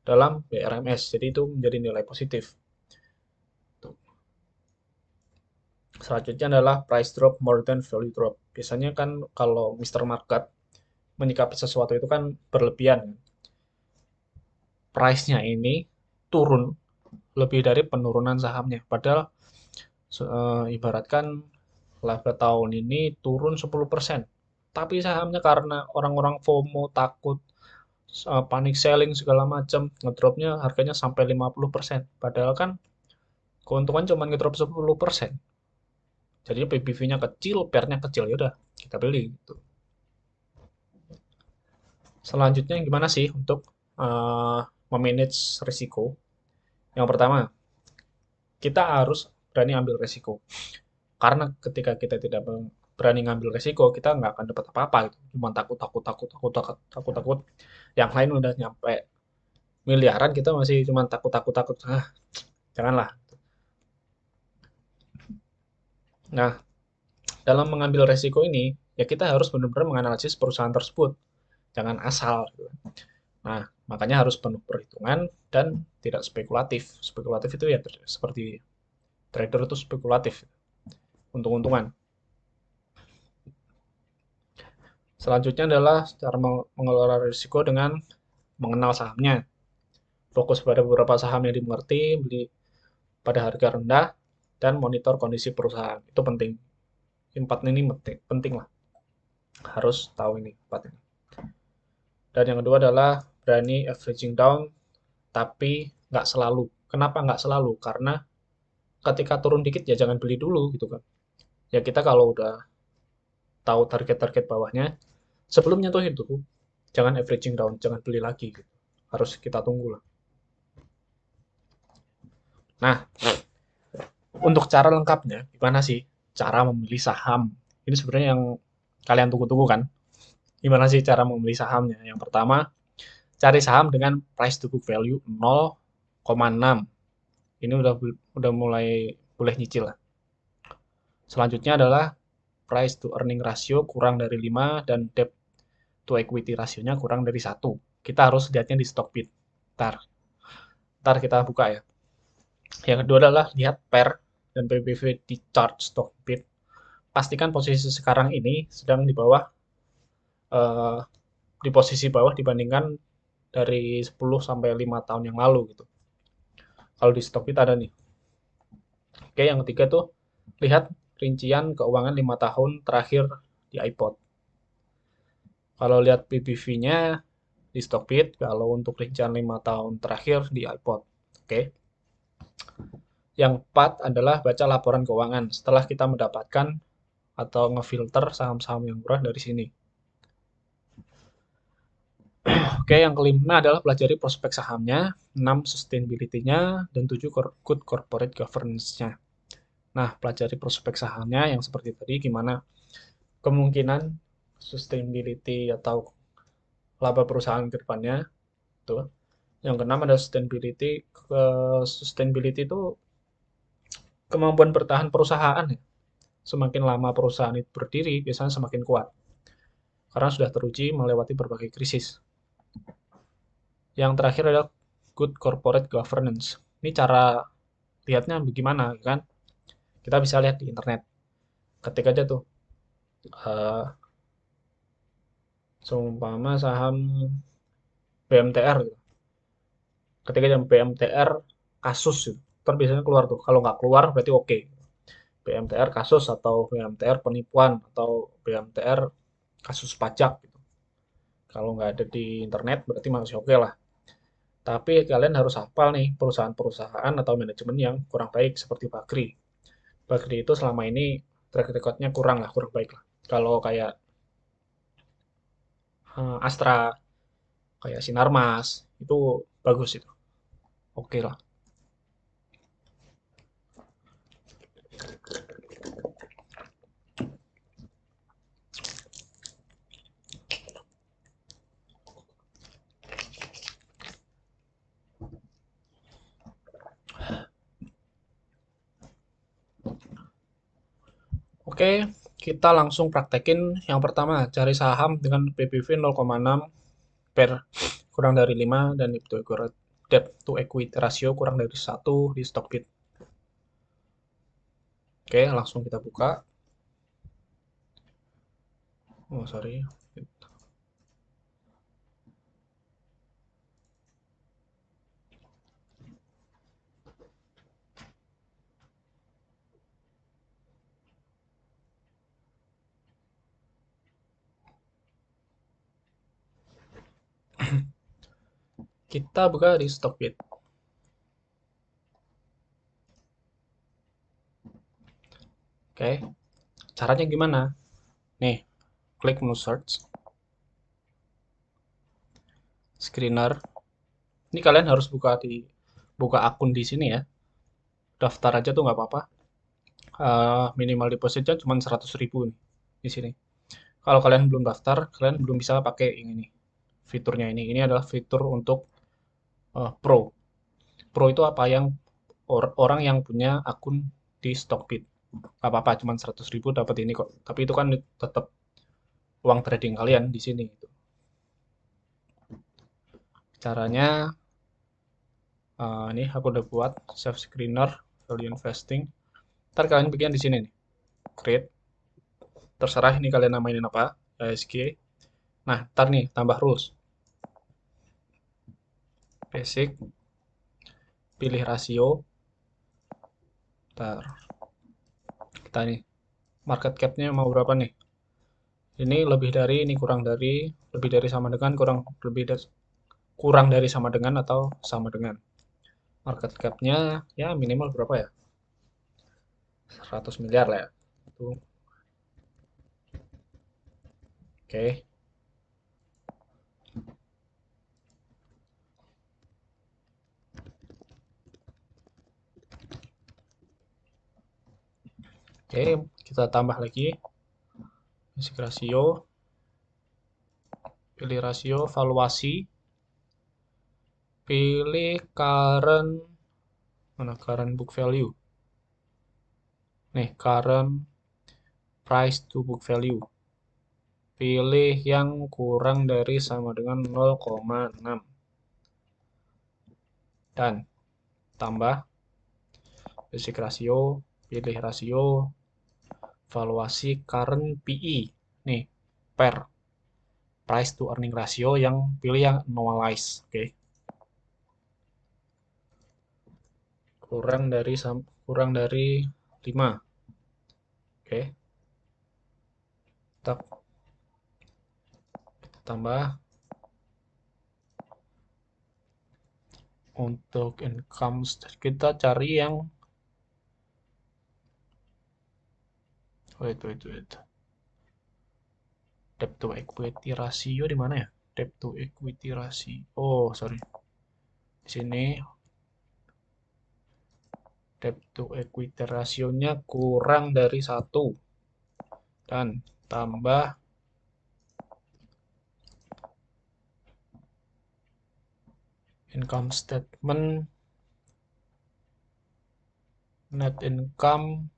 dalam BRMS. Jadi itu menjadi nilai positif. Selanjutnya adalah price drop more than value drop. Biasanya kan kalau Mr. Market menyikapi sesuatu itu kan berlebihan. Price-nya ini turun lebih dari penurunan sahamnya. Padahal ibaratkan laba tahun ini turun 10%. Tapi sahamnya karena orang-orang FOMO takut panic selling segala macam, ngedropnya harganya sampai 50%. Padahal kan keuntungan cuma ngedrop 10%. Jadi PBV-nya kecil, PER-nya kecil, ya udah kita beli gitu. Selanjutnya gimana sih untuk memanage risiko? Yang pertama, kita harus berani ambil risiko. Karena ketika kita tidak berani ngambil risiko, kita nggak akan dapat apa-apa gitu. Cuma takut, takut, takut, takut, takut, takut, takut. Yang lain udah nyampe miliaran, kita masih cuma takut, takut, takut. Janganlah. Nah, dalam mengambil risiko ini, ya kita harus benar-benar menganalisis perusahaan tersebut. Jangan asal. Gitu. Nah, makanya harus penuh perhitungan dan tidak spekulatif. Spekulatif itu ya seperti trader itu spekulatif, untung-untungan. Selanjutnya adalah cara mengelola risiko dengan mengenal sahamnya. Fokus pada beberapa saham yang dimengerti, beli pada harga rendah, dan monitor kondisi perusahaan. Itu penting. Empat ini penting lah. Harus tahu ini empat ini. Dan yang kedua adalah berani averaging down, tapi nggak selalu. Kenapa nggak selalu? Karena ketika turun dikit ya jangan beli dulu gitu kan. Ya kita kalau udah tahu target-target bawahnya, sebelumnya tuh itu jangan averaging down, jangan beli lagi gitu. Harus kita tunggu lah. Nah, untuk cara lengkapnya gimana sih cara memilih saham? Ini sebenarnya yang kalian tunggu-tunggu kan? Gimana sih cara memilih sahamnya? Yang pertama, cari saham dengan price to book value 0,6. Ini udah mulai boleh nyicil lah. Selanjutnya adalah price to earning ratio kurang dari 5 dan debt to equity rasionya kurang dari 1. Kita harus lihatnya di Stockbit. Ntar kita buka ya. Yang kedua adalah lihat PER dan PBV di chart Stockbit. Pastikan posisi sekarang ini sedang di bawah, eh, di posisi bawah dibandingkan dari 10 sampai 5 tahun yang lalu gitu. Kalau di Stockbit ada nih. Oke, yang ketiga tuh lihat rincian keuangan 5 tahun terakhir di iPod. Kalau lihat PBV-nya di Stockbit, kalau untuk rincian 5 tahun terakhir di iPod. Oke. Yang keempat adalah baca laporan keuangan setelah kita mendapatkan atau ngefilter saham-saham yang murah dari sini. Oke, yang kelima adalah pelajari prospek sahamnya, 6 sustainability-nya, dan 7 good corporate governance-nya. Nah, pelajari prospek sahamnya yang seperti tadi, gimana kemungkinan sustainability atau laba perusahaan ke depannya. Tuh. Yang keenam ada sustainability. Sustainability itu kemampuan bertahan perusahaan ya. Semakin lama perusahaan itu berdiri, biasanya semakin kuat. Karena sudah teruji melewati berbagai krisis. Yang terakhir adalah good corporate governance. Ini cara lihatnya bagaimana kan? Kita bisa lihat di internet. Ketik aja tuh. Uh, Seumpama saham BMTR gitu. Ketik aja BMTR kasus gitu. Ntar biasanya keluar tuh. Kalau nggak keluar berarti oke. BMTR kasus atau BMTR penipuan atau BMTR kasus pajak gitu. Kalau nggak ada di internet berarti masih oke lah. Tapi kalian harus hafal nih perusahaan-perusahaan atau manajemen yang kurang baik seperti Bakri. Bakri itu selama ini track record-nya kurang baik lah. Kalau kayak Astra, kayak Sinarmas, itu bagus itu. Oke lah. Oke, kita langsung praktekin. Yang pertama, cari saham dengan PBV 0,6 per kurang dari 5 dan debt to equity ratio kurang dari 1 di Stockbit. Oke, langsung kita buka. Oh, sorry. Kita buka di Stockbit. Oke, caranya gimana? Nih, klik menu search, screener. Ini kalian harus buka akun di sini ya. Daftar aja tuh nggak apa-apa. Minimal depositnya cuma 100.000 nih di sini. Kalau kalian belum daftar, kalian belum bisa pakai ini nih, fiturnya ini. Ini adalah fitur untuk Pro. Pro itu apa yang orang yang punya akun di Stockbit. Gak apa-apa, cuma 100.000 dapat ini kok. Tapi itu kan tetap uang trading kalian di sini. Caranya, ini aku udah buat save screener value investing. Ntar kalian bikin di sini nih, create. Terserah ini kalian namainin apa, ASG. Nah, ntar nih tambah rules. Basic, pilih rasio. Ntar kita nih market cap-nya mau berapa nih? Ini lebih dari, ini kurang dari, lebih dari sama dengan, kurang dari sama dengan atau sama dengan. Market cap-nya ya minimal berapa ya? 100 miliar lah ya. Tuh. Oke. Oke, kita tambah lagi. Basic rasio. Pilih rasio, valuasi. Pilih current Mana current book value? Nih, current price to book value. Pilih yang kurang dari sama dengan 0,6. Dan tambah basic rasio, pilih rasio, valuasi current PE. Nih, per price to earning ratio yang pilih yang normalize, oke. Kurang dari 5. Oke. Kita tambah untuk income kita cari yang wait. Debt to equity ratio di mana ya? Debt to equity ratio. Oh, sorry. Di sini debt to equity rasionya kurang dari 1. Dan tambah income statement net income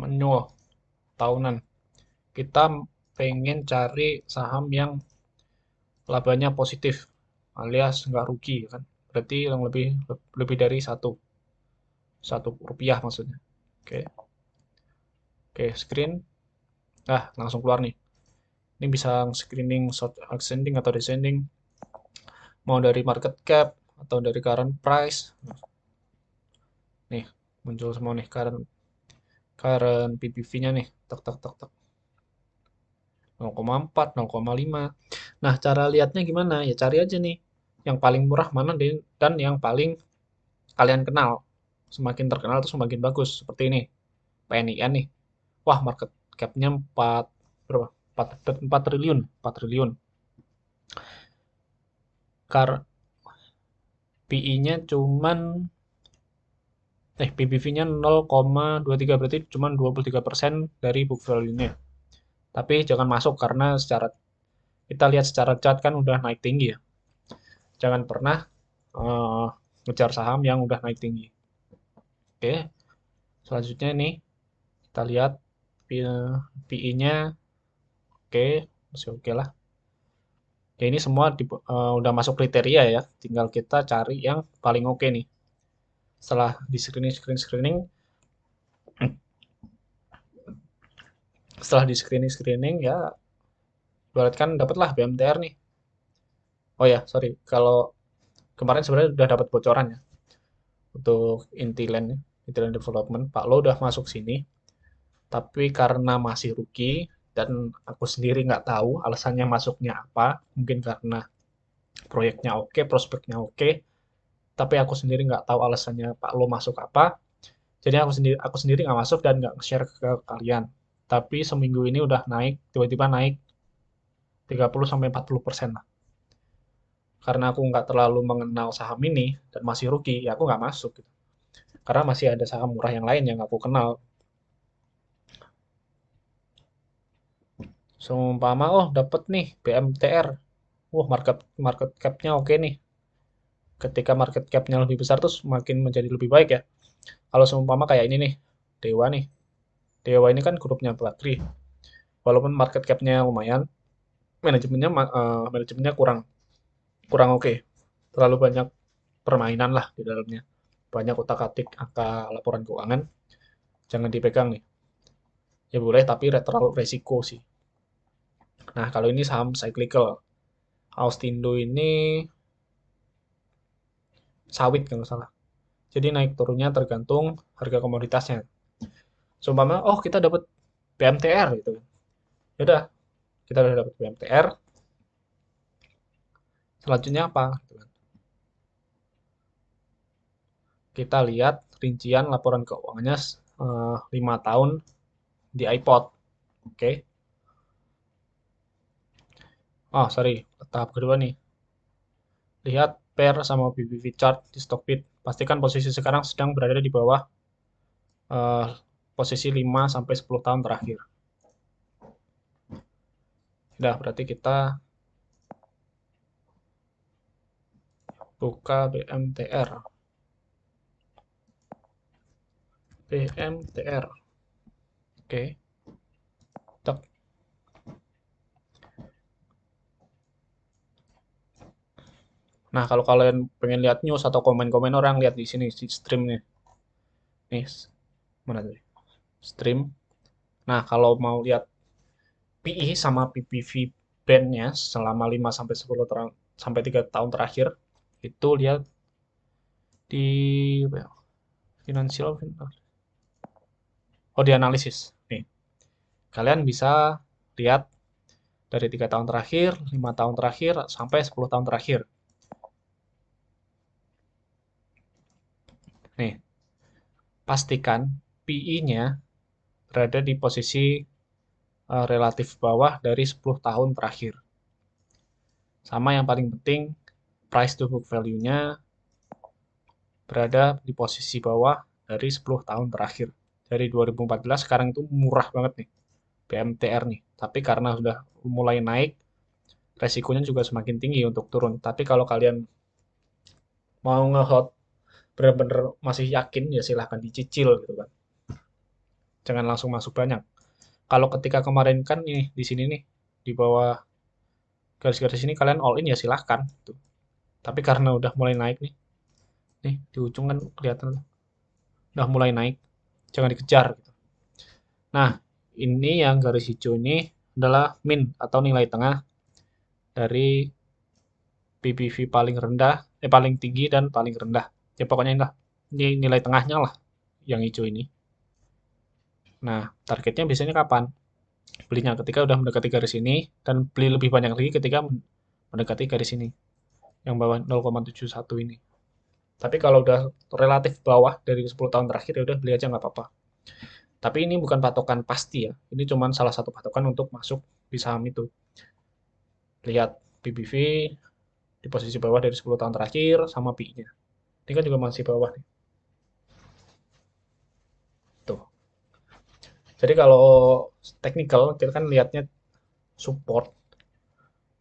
annual tahunan. Kita pengen cari saham yang labanya positif alias nggak rugi kan. Berarti yang lebih dari satu rupiah maksudnya. Oke. Oke, screen. Langsung keluar nih. Ini bisa screening short ascending atau descending. Mau dari market cap atau dari current price. Nih, muncul semua nih current PBV-nya nih. Tak. 0,4, 0,5. Nah, cara lihatnya gimana? Ya cari aja nih yang paling murah mana dan yang paling kalian kenal. Semakin terkenal tuh semakin bagus. Seperti ini, PNIN nih. Wah, market cap-nya 4 berapa? 4 triliun, 4 triliun. PI-nya cuman PBV-nya 0,23 berarti cuman 23% dari book value-nya. Tapi jangan masuk karena kita lihat secara chart kan udah naik tinggi ya. Jangan pernah uh, ngejar saham yang udah naik tinggi. Oke, selanjutnya nih kita lihat PI-nya oke, masih oke lah. Ya ini semua udah masuk kriteria ya, tinggal kita cari yang paling oke nih. Setelah di screening, setelah di screening ya, berarti kan dapatlah BMTR nih. Oh ya, sorry, kalau kemarin sebenarnya udah dapat bocoran ya untuk Intiland Development. Pak Lo udah masuk sini, tapi karena masih rookie dan aku sendiri nggak tahu alasannya masuknya apa, mungkin karena proyeknya oke, prospeknya oke, tapi aku sendiri nggak tahu alasannya Pak Lo masuk apa. Jadi aku sendiri nggak masuk dan nggak share ke kalian. Tapi seminggu ini udah naik, tiba-tiba naik 30-40% lah. Karena aku nggak terlalu mengenal saham ini dan masih rookie, ya aku nggak masuk gitu. Karena masih ada saham murah yang lain yang aku kenal. Seumpama, oh dapet nih BMTR. Wah, market market cap-nya oke nih. Ketika market cap-nya lebih besar terus makin menjadi lebih baik ya. Kalau seumpama kayak ini nih, Dewa nih. Dewa ini kan grupnya Bakri. Walaupun market cap-nya lumayan, manajemennya kurang kurang oke. Terlalu banyak permainan lah di dalamnya. Banyak utak-atik angka laporan keuangan. Jangan dipegang nih. Ya boleh, tapi terlalu resiko sih. Nah, kalau ini saham cyclical. Austindo ini sawit kalau nggak salah. Jadi naik turunnya tergantung harga komoditasnya. Seumpama, oh kita dapat BMTR gitu. Ya udah, kita udah dapat BMTR. Selanjutnya apa? Gitu kan. Kita lihat rincian laporan keuangannya 5 tahun di iPod. Oke. Oh, sorry. Tahap kedua nih. Lihat pair sama BBV chart di Stockbit. Pastikan posisi sekarang sedang berada di bawah eh, posisi 5 sampai 10 tahun terakhir. Udah, berarti kita Buka BMTR. BMTR. Oke. Cek. Nah, kalau kalian pengen lihat news atau komen-komen orang, lihat di sini di streamnya. Nih, mana tadi? Stream. Nah, kalau mau lihat PI sama PPV band-nya selama 5 sampai 10 sampai 3 tahun terakhir, itu lihat di apa ya, financial. Oh, di analisis. Nih, kalian bisa lihat dari 3 tahun terakhir, 5 tahun terakhir, sampai 10 tahun terakhir. Nih, pastikan PI-nya berada di posisi relatif bawah dari 10 tahun terakhir. Sama yang paling penting, price to book value-nya berada di posisi bawah dari 10 tahun terakhir. Dari 2014 sekarang itu murah banget nih BMTR nih. Tapi karena sudah mulai naik, resikonya juga semakin tinggi untuk turun. Tapi kalau kalian mau nge-hold bener-bener masih yakin ya silahkan dicicil gitu kan. Jangan langsung masuk banyak. Kalau ketika kemarin kan nih di sini nih di bawah garis-garis ini kalian all in ya silahkan. Tuh. Tapi karena udah mulai naik nih di ujung kan kelihatan udah mulai naik, jangan dikejar. Gitu. Nah ini yang garis hijau ini adalah min atau nilai tengah dari PBV paling rendah, paling tinggi dan paling rendah. Ya pokoknya ini nilai tengahnya lah yang hijau ini. Nah targetnya biasanya kapan? Belinya ketika udah mendekati garis ini dan beli lebih banyak lagi ketika mendekati garis ini yang bawah 0,71 ini. Tapi kalau udah relatif bawah dari 10 tahun terakhir ya udah beli aja nggak apa-apa. Tapi ini bukan patokan pasti ya. Ini cuma salah satu patokan untuk masuk di saham itu. Lihat PBV di posisi bawah dari 10 tahun terakhir sama PI-nya. Ini kan juga masih bawah nih. Tuh. Jadi kalau technical kita kan lihatnya support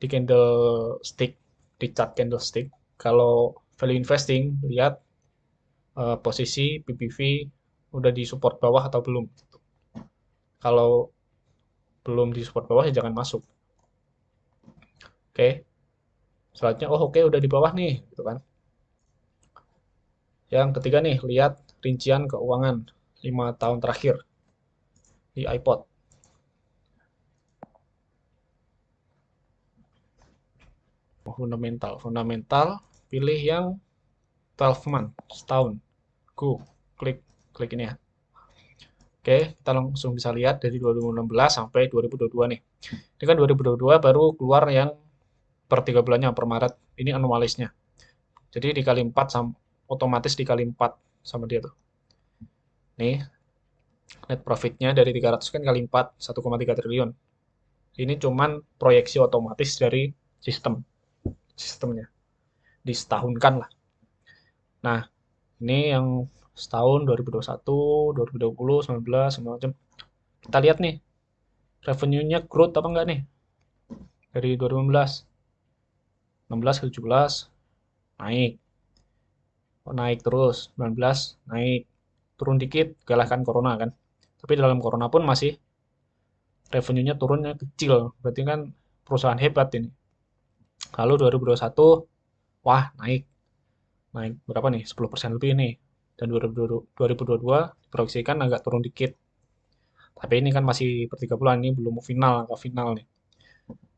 di candlestick, di chart candlestick. Kalau value investing lihat posisi PBV udah di support bawah atau belum. Kalau belum di support bawah ya jangan masuk. Oke. Selanjutnya, oh oke udah di bawah nih, gitu kan. Yang ketiga nih, lihat rincian keuangan 5 tahun terakhir di iPod. Fundamental, fundamental, pilih yang 12 month, setahun. Go, klik, klik ini ya. Oke, kita langsung bisa lihat dari 2016 sampai 2022 nih. Ini kan 2022 baru keluar yang per 3 bulannya, per Maret. Ini anualisnya. Jadi dikali 4 otomatis dikali 4 sama dia tuh. Nih, net profitnya dari 300 kan kali 4, 1,3 triliun. Ini cuman proyeksi otomatis dari sistemnya. Disetahunkan lah. Nah, ini yang setahun 2021, 2020, 19, segala macam. Kita lihat nih, revenue-nya growth apa enggak nih? Dari 2015, 16 ke 17, naik. Naik terus, 19, naik. Turun dikit, galahkan corona kan. Tapi dalam corona pun masih revenue-nya turunnya kecil. Berarti kan perusahaan hebat ini. Lalu 2021, wah naik. Naik berapa nih? 10% lebih nih. Dan 2022 diproyeksikan agak turun dikit. Tapi ini kan masih per 3 bulan, ini belum final, angka final nih.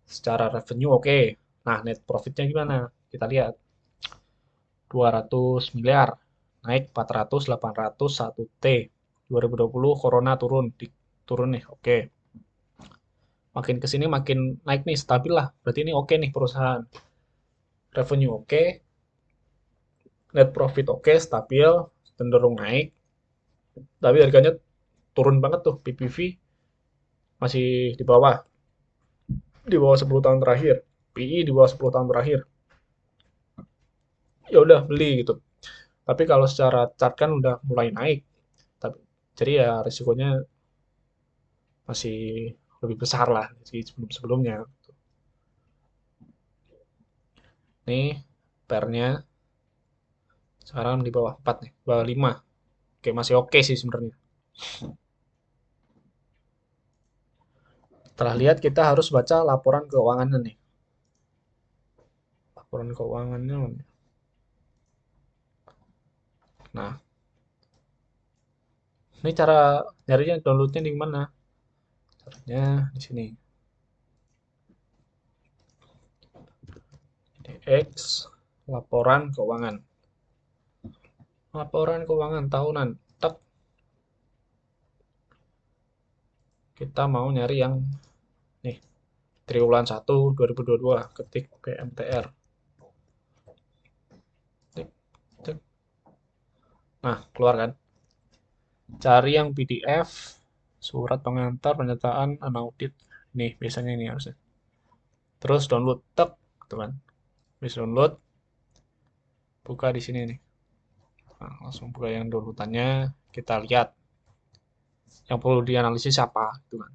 Secara revenue oke. Nah, net profitnya gimana? Kita lihat. 200 miliar, naik 400, 800, 1 T. 2020 corona turun nih, oke. Makin kesini makin naik nih, stabil lah. Berarti ini oke nih perusahaan. Revenue oke, net profit oke, stabil, cenderung naik. Tapi harganya turun banget tuh, PPV masih di bawah 10 tahun terakhir. PI di bawah 10 tahun terakhir. Ya udah beli gitu. Tapi kalau secara chart kan udah mulai naik. Tapi jadi ya risikonya masih lebih besar lah dari sebelum-sebelumnya. Nih pairnya. Sekarang di bawah 4 nih, bawah 5. Oke, masih oke sih sebenarnya. Setelah lihat kita harus baca laporan keuangannya nih. Laporan keuangannya. Nah, ini cara nyarinya downloadnya di mana? Caranya di sini. X laporan keuangan. Laporan keuangan tahunan. Tek, kita mau nyari yang nih, triwulan 1 2022, ketik PMTR. Tik, tik. Nah, keluar kan? Cari yang PDF, surat pengantar, pernyataan, unaudit. Nih, biasanya ini harusnya. Terus download, tek, gitu kan. Bisa download, buka di sini nih. Nah, langsung buka yang downloadannya, kita lihat yang perlu dianalisis apa, gitu kan.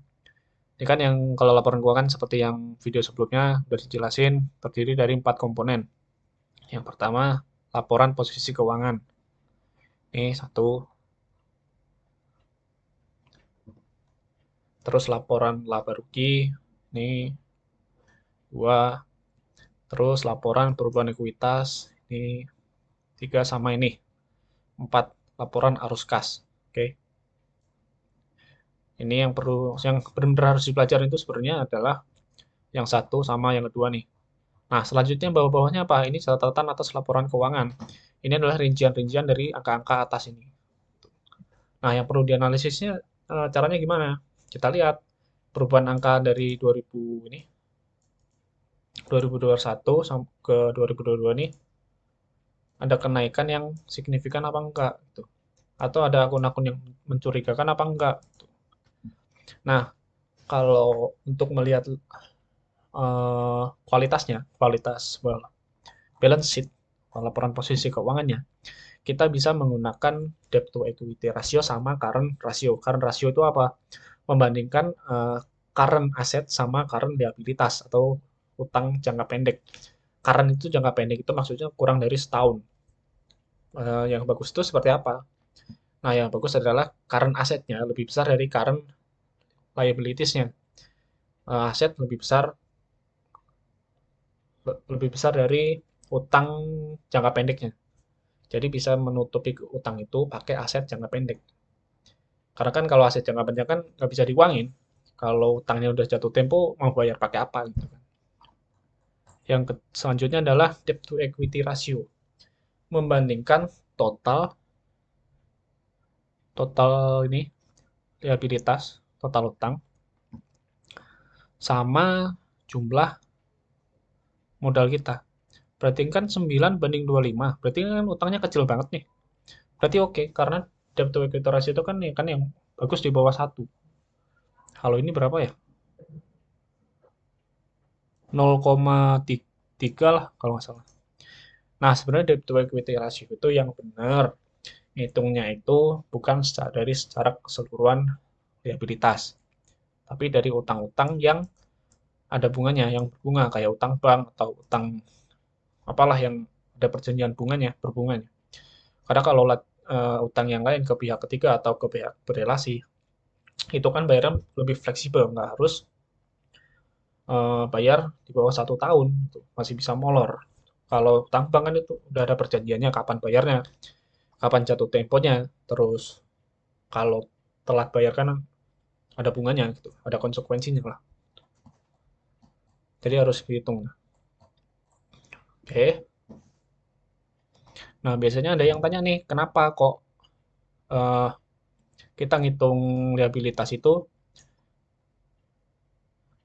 Ini kan yang kalau laporan keuangan seperti yang video sebelumnya sudah dijelasin, terdiri dari 4 komponen. Yang pertama, laporan posisi keuangan. Ini satu. Terus laporan laba rugi. Ini dua. Terus laporan perubahan ekuitas. Ini tiga, sama ini 4. Laporan arus kas. Oke. Ini yang benar-benar harus dipelajari itu sebenarnya adalah yang satu sama yang kedua nih. Nah, selanjutnya bawah-bawahnya apa? Ini catatan atas laporan keuangan. Ini adalah rincian-rincian dari angka-angka atas ini. Nah, yang perlu dianalisisnya caranya gimana? Kita lihat perubahan angka dari 2000 ini 2021 ke 2022 ini ada kenaikan yang signifikan apa enggak gitu. Atau ada akun-akun yang mencurigakan apa enggak gitu. Nah, kalau untuk melihat kualitasnya, kualitas balance sheet, laporan posisi keuangannya, kita bisa menggunakan debt to equity ratio sama current ratio. Current ratio itu apa? Membandingkan current asset sama current liabilitas atau utang jangka pendek. Current itu jangka pendek itu maksudnya kurang dari setahun. Yang bagus itu seperti apa? Nah, yang bagus adalah current asetnya lebih besar dari current liabilities-nya. Aset lebih besar dari utang jangka pendeknya. Jadi bisa menutupi utang itu pakai aset jangka pendek. Karena kan kalau aset jangka panjang kan nggak bisa diuangin. Kalau utangnya udah jatuh tempo, mau bayar pakai apa gitu kan. Yang selanjutnya adalah debt to equity ratio. Membandingkan total total ini liabilitas, total utang sama jumlah modal kita. Berarti kan 9 banding 25. Berarti kan utangnya kecil banget nih. Berarti oke, karena debt to equity ratio itu kan yang bagus di bawah 1. Kalau ini berapa ya? 0,3 lah kalau nggak salah. Nah, sebenarnya debt to equity ratio itu yang benar. Hitungnya itu bukan secara keseluruhan liabilitas, tapi dari utang-utang yang ada bunganya, yang berbunga, kayak utang bank atau utang apalah yang ada perjanjian bunganya, berbunganya. Karena kalau utang yang lain ke pihak ketiga atau ke pihak berelasi, itu kan bayarnya lebih fleksibel, nggak harus bayar di bawah 1 tahun, gitu. Masih bisa molor. Kalau utang bank kan itu udah ada perjanjiannya kapan bayarnya, kapan jatuh temponya, terus kalau telat bayar kan ada bunganya gitu, ada konsekuensinya lah. Jadi harus dihitung. Oke. Nah, biasanya ada yang tanya nih, kenapa kok eh, kita ngitung liabilitas itu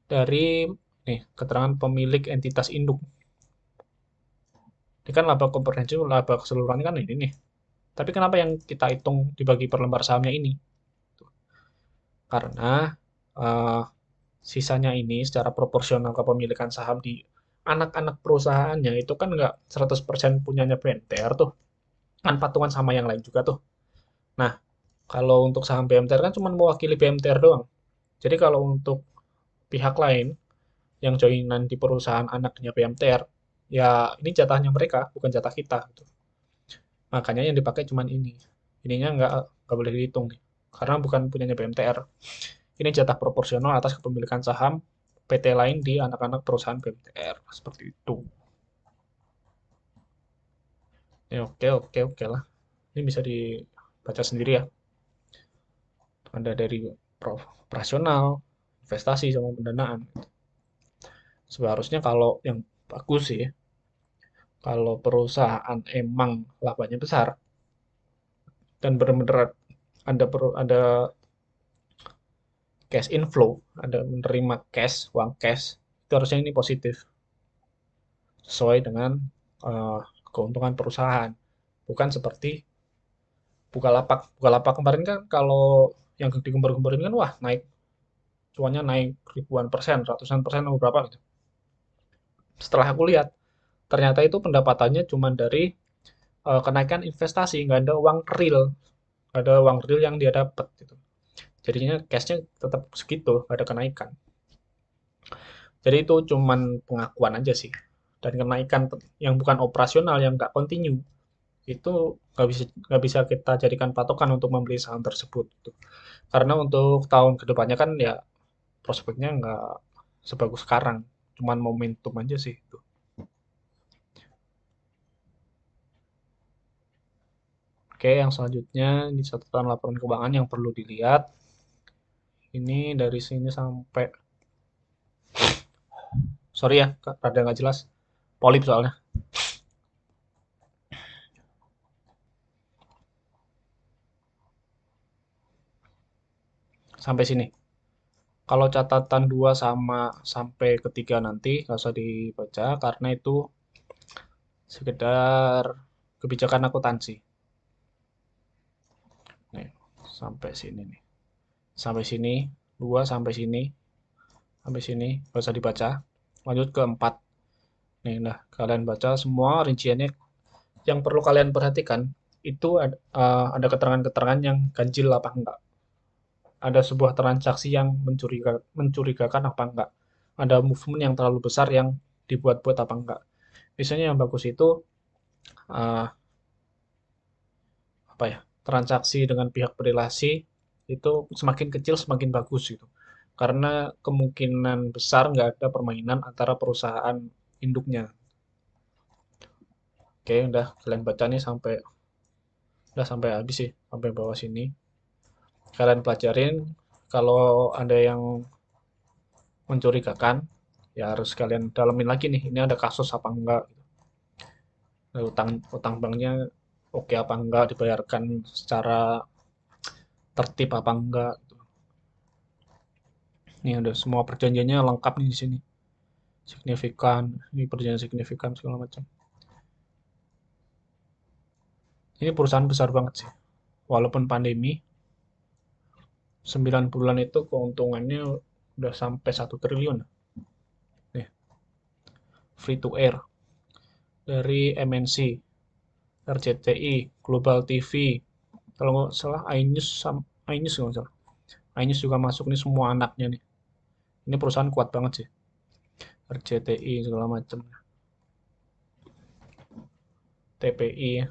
dari nih keterangan pemilik entitas induk. Ini kan laba komprehensif, laba keseluruhan kan ini nih. Tapi kenapa yang kita hitung dibagi per lembar sahamnya ini? Karena eh, sisanya ini secara proporsional kepemilikan saham di anak-anak perusahaannya itu kan nggak 100% punyanya BMTR tuh. Kan patungan sama yang lain juga tuh. Nah, kalau untuk saham BMTR kan cuma mewakili BMTR doang. Jadi kalau untuk pihak lain yang joinan di perusahaan anaknya BMTR, ya ini jatahnya mereka, bukan jatah kita gitu. Makanya yang dipakai cuman ini. Ininya nggak boleh dihitung nih. Karena bukan punyanya BMTR. Ini jatah proporsional atas kepemilikan saham PT lain di anak-anak perusahaan BMTR. Seperti itu. Ya, oke, oke, oke lah. Ini bisa dibaca sendiri ya. Ada dari operasional, investasi, sama pendanaan. Seharusnya kalau yang bagus sih, kalau perusahaan emang labanya besar dan benar-benar ada cash inflow, ada menerima cash, uang cash, itu harusnya ini positif sesuai dengan eh, keuntungan perusahaan. Bukan seperti Bukalapak. Bukalapak kemarin kan kalau yang digembar-gembarin kan wah naik, cuannya naik ribuan persen, ratusan persen atau berapa gitu. Setelah aku lihat, ternyata itu pendapatannya cuma dari kenaikan investasi, nggak ada uang real, nggak ada uang real yang dia dapat gitu. Jadinya cashnya tetap segitu, nggak ada kenaikan. Jadi itu cuman pengakuan aja sih. Dan kenaikan yang bukan operasional, yang nggak continue, itu nggak bisa kita jadikan patokan untuk membeli saham tersebut. Gitu. Karena untuk tahun kedepannya kan ya prospeknya nggak sebagus sekarang, cuman momentum aja sih. Itu. Oke, yang selanjutnya ini catatan laporan keuangan yang perlu dilihat. Ini dari sini sampai, sorry ya, rada nggak jelas. Polip soalnya. Sampai sini. Kalau catatan 2 sama sampai ketiga nanti nggak usah dibaca karena itu sekedar kebijakan akuntansi. Nih, sampai sini nih. Sampai sini, 2 sampai sini, nggak usah dibaca. Lanjut ke 4. Nih, nah, kalian baca semua rinciannya. Yang perlu kalian perhatikan, itu ada keterangan-keterangan yang ganjil apa enggak. Ada sebuah transaksi yang mencurigakan apa enggak. Ada movement yang terlalu besar yang dibuat-buat apa enggak. Biasanya yang bagus itu uh, apa ya, transaksi dengan pihak berelasi itu semakin kecil semakin bagus gitu. Karena kemungkinan besar nggak ada permainan antara perusahaan induknya. Oke, udah kalian baca nih udah sampai habis sih, sampai bawah sini. Kalian pelajarin kalau ada yang mencurigakan, ya harus kalian dalamin lagi nih. Ini ada kasus apa enggak? Utang utang banknya oke apa enggak? Dibayarkan secara tertib apa enggak? Ini udah semua perjanjiannya lengkap nih di sini. Signifikan, ini perjanjian signifikan segala macam. Ini perusahaan besar banget sih. Walaupun pandemi, 9 bulan itu keuntungannya udah sampai 1 triliun. Nih, free to air dari MNC, RCTI, Global TV, kalau nggak salah iNews, iNews kalau nggak salah. iNews juga masuk nih semua anaknya nih. Ini perusahaan kuat banget sih. RCTI segala macam. TPI.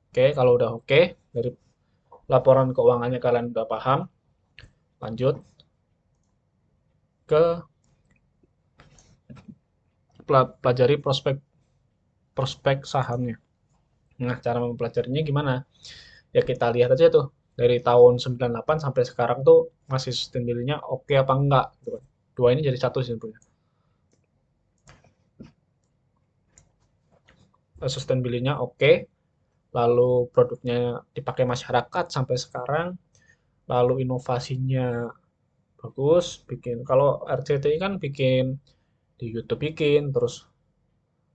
Oke, kalau udah oke dari laporan keuangannya kalian udah paham, lanjut ke pelajari prospek prospek sahamnya. Nah, cara mempelajarinya gimana? Ya kita lihat aja tuh dari tahun 98 sampai sekarang tuh masih sustainability-nya oke apa enggak gitu kan. Dua ini jadi satu sih sebenarnya. Sustainability-nya oke, lalu produknya dipakai masyarakat sampai sekarang, lalu inovasinya bagus, bikin kalau RCTI kan bikin di YouTube bikin, terus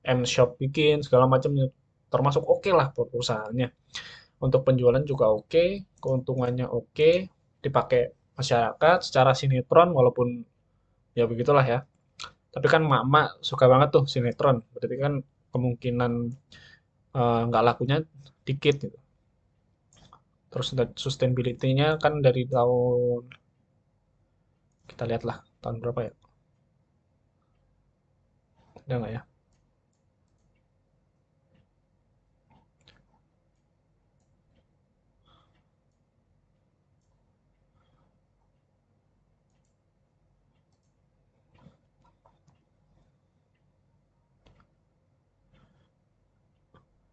M-Shop bikin segala macamnya termasuk oke lah perusahaannya. Untuk penjualan juga oke, keuntungannya oke, dipakai masyarakat secara sinetron walaupun ya begitulah ya. Tapi kan mak-mak suka banget tuh sinetron, berarti kan kemungkinan nggak lakunya dikit gitu. Terus sustainability-nya kan dari tahun, kita lihatlah tahun berapa ya? Ada nggak ya?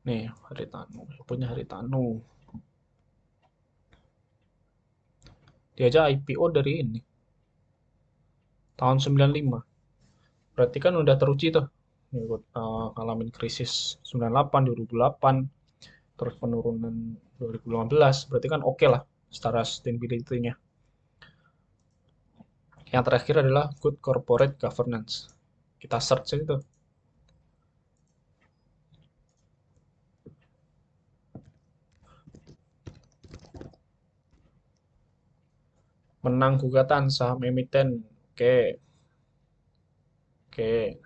Nih, Haritanu, punya Haritanu. Dia aja IPO dari ini, tahun 95. Berarti kan udah teruji tuh. Ngikut, ngalamin krisis 98, 2008, terus penurunan 2015. Berarti kan oke lah secara sustainability-nya. Yang terakhir adalah good corporate governance. Kita search aja tuh. Menang gugatan saham emiten. Oke, oke.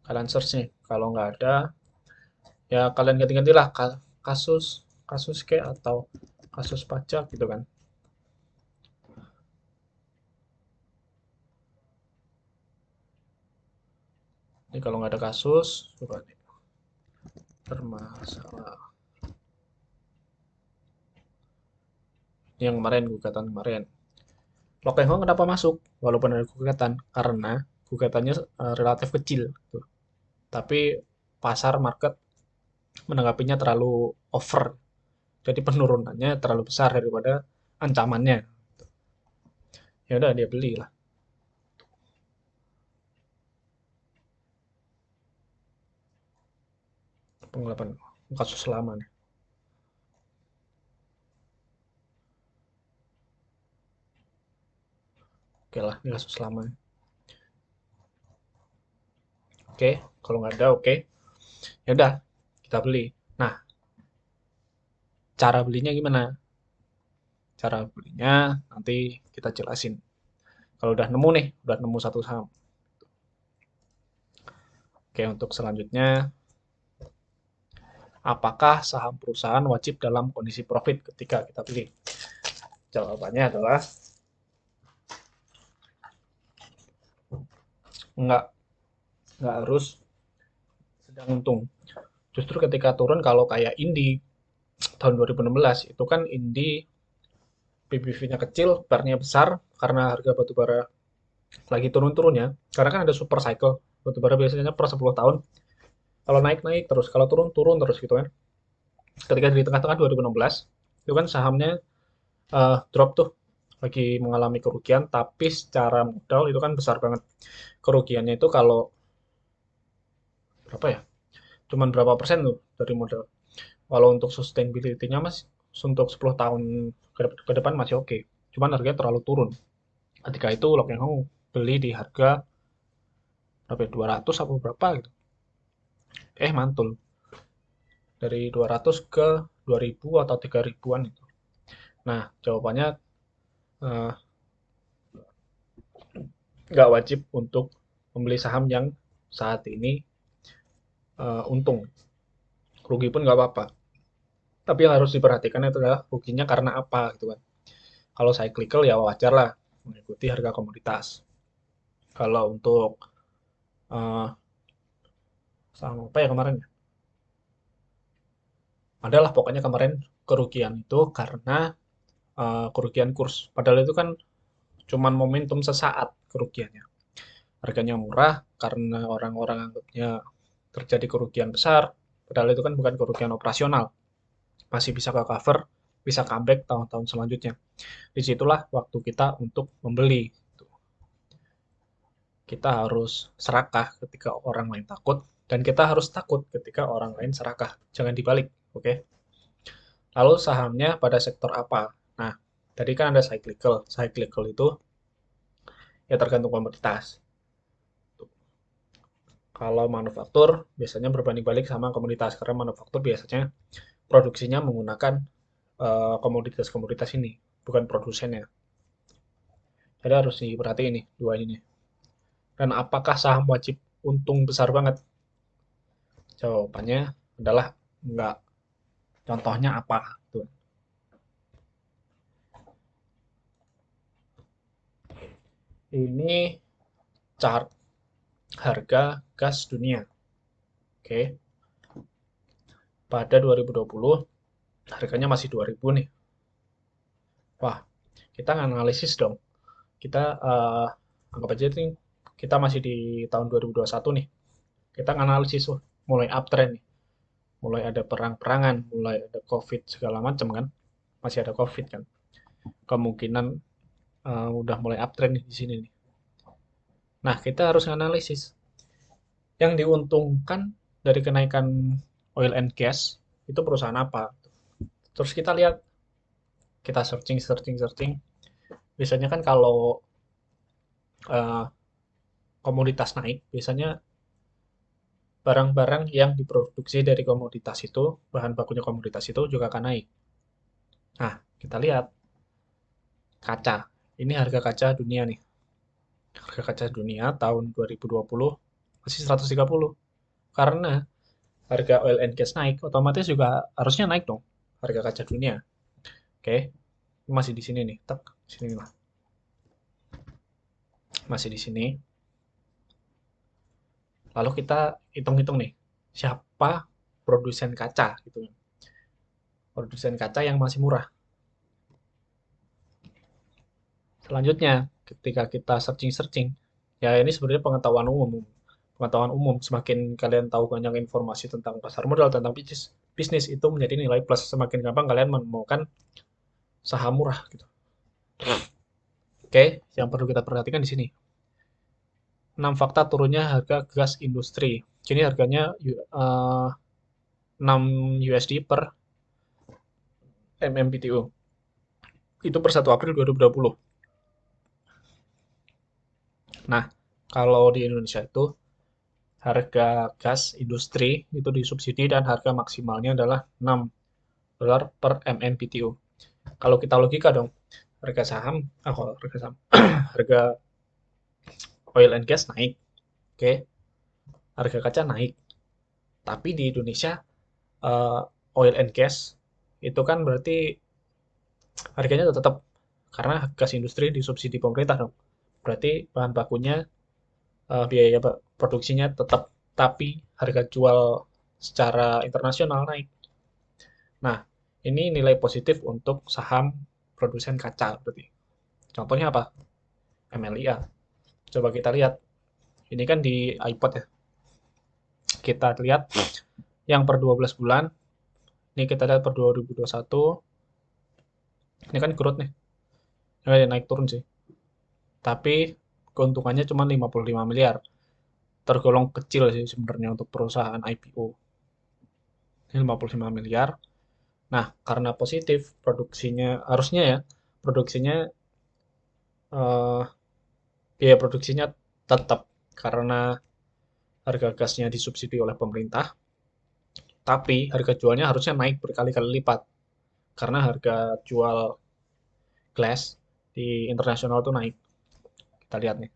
Kalian search nih. Kalau nggak ada, ya kalian ganti-gantilah kasus, kasus kayak atau kasus pajak gitu kan. Ini kalau nggak ada kasus, coba nih. Bermasalah. Ini yang kemarin, gugatan kemarin. Loke Hong kenapa masuk? Walaupun ada gugatan, karena gugatannya relatif kecil. Gitu. Tapi pasar market menanggapinya terlalu over. Jadi penurunannya terlalu besar daripada ancamannya. Ya udah dia beli lah. Penggelapan kasus lama nih. Oke lah, ini kasus lama. Oke, kalau nggak ada oke. Ya udah, kita beli. Nah, cara belinya gimana? Cara belinya nanti kita jelasin. Kalau udah nemu nih, udah nemu satu saham. Oke, untuk selanjutnya, apakah saham perusahaan wajib dalam kondisi profit ketika kita beli? Jawabannya adalah enggak, enggak harus sedang untung. Justru ketika turun kalau kayak Indi tahun 2016 itu kan Indi PBV-nya kecil, barnya besar karena harga batubara lagi turun-turunnya. Karena kan ada super cycle. Batubara biasanya per 10 tahun. Kalau naik naik terus, kalau turun turun terus gitu kan. Ketika di tengah-tengah 2016 itu kan sahamnya drop tuh, lagi mengalami kerugian, tapi secara modal itu kan besar banget. Kerugiannya itu kalau berapa ya? Cuman berapa persen tuh dari modal. Walau untuk sustainability-nya mas untuk 10 tahun ke depan masih oke. Cuman harganya terlalu turun. Ketika itu Lock Hong beli di harga berapa ya, 200 atau berapa gitu. Mantul. Dari 200 ke 2000 atau 3000-an itu. Nah, jawabannya eh, nggak wajib untuk membeli saham yang saat ini untung. Rugi pun nggak apa-apa. Tapi yang harus diperhatikan itu adalah ruginya karena apa gitu kan. Kalau cyclical ya wajar lah mengikuti harga komoditas. Kalau untuk eh, saham apa ya kemarin? Adalah pokoknya kemarin kerugian itu karena kerugian kurs. Padahal itu kan cuman momentum sesaat kerugiannya. Harganya murah karena orang-orang anggapnya terjadi kerugian besar. Padahal itu kan bukan kerugian operasional. Masih bisa ke cover, bisa comeback tahun-tahun selanjutnya. Disitulah waktu kita untuk membeli. Kita harus serakah ketika orang lain takut, dan kita harus takut ketika orang lain serakah. Jangan dibalik, oke? Okay? Lalu sahamnya pada sektor apa? Nah, tadi kan ada cyclical. Cyclical itu ya tergantung komoditas. Kalau manufaktur biasanya berbanding balik sama komoditas karena manufaktur biasanya produksinya menggunakan komoditas-komoditas ini, bukan produsennya. Jadi harus diperhatiin nih dua ini. Dan apakah saham wajib untung besar banget? Jawabannya adalah enggak. Contohnya apa? Tuh. Ini chart harga gas dunia. Oke. Pada 2020 harganya masih 2000 nih. Wah, kita analisis dong. Kita anggap aja nih kita masih di tahun 2021 nih. Kita analisis mulai uptrend nih. mulai ada perang-perangan, mulai ada COVID segala macam kan, masih ada COVID kan, kemungkinan udah mulai uptrend nih di sini nih. Nah, kita harus analisis yang diuntungkan dari kenaikan oil and gas itu perusahaan apa. Terus kita lihat, kita searching, searching, searching. Biasanya kan kalau eh, komoditas naik, biasanya barang-barang yang diproduksi dari komoditas itu, bahan bakunya komoditas itu juga akan naik. Nah, kita lihat kaca. Ini harga kaca dunia nih. Harga kaca dunia tahun 2020 masih 130. Karena harga oil and gas naik, otomatis juga harusnya naik dong harga kaca dunia. Oke, masih di sini nih. Tak, sini lah. Masih di sini. Lalu kita hitung-hitung nih, siapa produsen kaca gitu. Produsen kaca yang masih murah. Selanjutnya, ketika kita searching-searching, ya ini sebenarnya pengetahuan umum. Pengetahuan umum, semakin kalian tahu banyak informasi tentang pasar modal, tentang bisnis, bisnis itu menjadi nilai plus. Semakin gampang kalian menemukan saham murah gitu. Oke, yang perlu kita perhatikan di sini. 6 fakta turunnya harga gas industri. Jadi harganya 6 USD per MMBTU. Itu per 1 April 2020. Nah, kalau di Indonesia itu harga gas industri itu disubsidi dan harga maksimalnya adalah $6 per MMBTU. Kalau kita logika dong, harga saham, harga saham, harga oil and gas naik, oke, harga kaca naik. Tapi di Indonesia eh, oil and gas itu kan berarti harganya tetap karena gas industri disubsidi pemerintah dong. Berarti bahan bakunya biaya produksinya tetap, tapi harga jual secara internasional naik. Nah, ini nilai positif untuk saham produsen kaca berarti. Contohnya apa? MLIA. Coba kita lihat. Ini kan di iPod ya. Kita lihat yang per 12 bulan. Ini kita lihat per 2021. Ini kan growth nih. Ini naik turun sih. Tapi keuntungannya cuma 55 miliar. Tergolong kecil sih sebenarnya untuk perusahaan IPO. Ini 55 miliar. Nah, karena positif produksinya harusnya ya, produksinya eh, biaya produksinya tetap karena harga gasnya disubsidi oleh pemerintah, tapi harga jualnya harusnya naik berkali-kali lipat karena harga jual glass di internasional tuh naik. Kita lihat nih.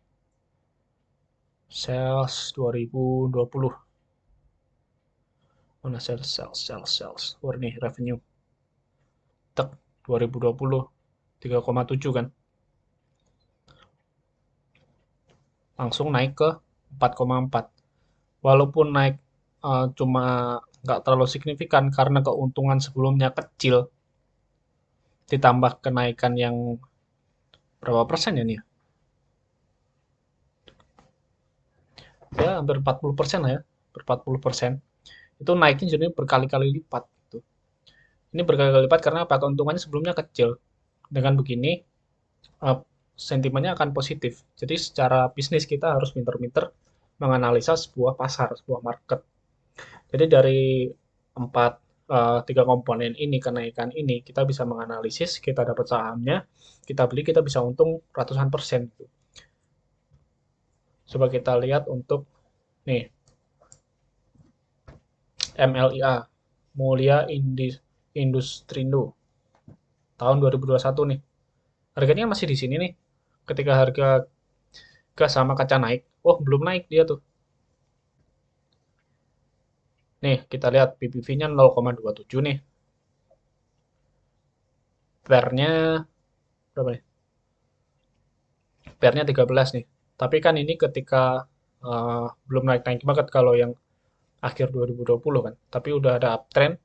Sales 2020. Mana sales. Oh, ini revenue. Tek 2020 3,7 kan. Langsung naik ke 4,4. Walaupun naik cuma nggak terlalu signifikan karena keuntungan sebelumnya kecil, ditambah kenaikan yang berapa persen ya nih? Ya hampir 40% lah ya, 40%. Itu naiknya jadi berkali-kali lipat gitu. Ini berkali-kali lipat karena apa? Keuntungannya sebelumnya kecil. Dengan begini, eh, sentimennya akan positif. Jadi secara bisnis kita harus pinter-pinter menganalisa sebuah pasar, sebuah market. Jadi dari empat tiga komponen ini, kenaikan ini, kita bisa menganalisis, kita dapat sahamnya, kita beli, kita bisa untung ratusan persen. Coba kita lihat untuk nih MLIA, Mulia Industrindo, tahun 2021 nih. Harganya masih di sini nih. Ketika harga gas sama kaca naik, oh belum naik dia tuh. Nih, kita lihat PBV-nya 0,27 nih. PER-nya berapa nih? PER-nya 13 nih. Tapi kan ini ketika belum naik-naik banget kalau yang akhir 2020 kan. Tapi udah ada uptrend,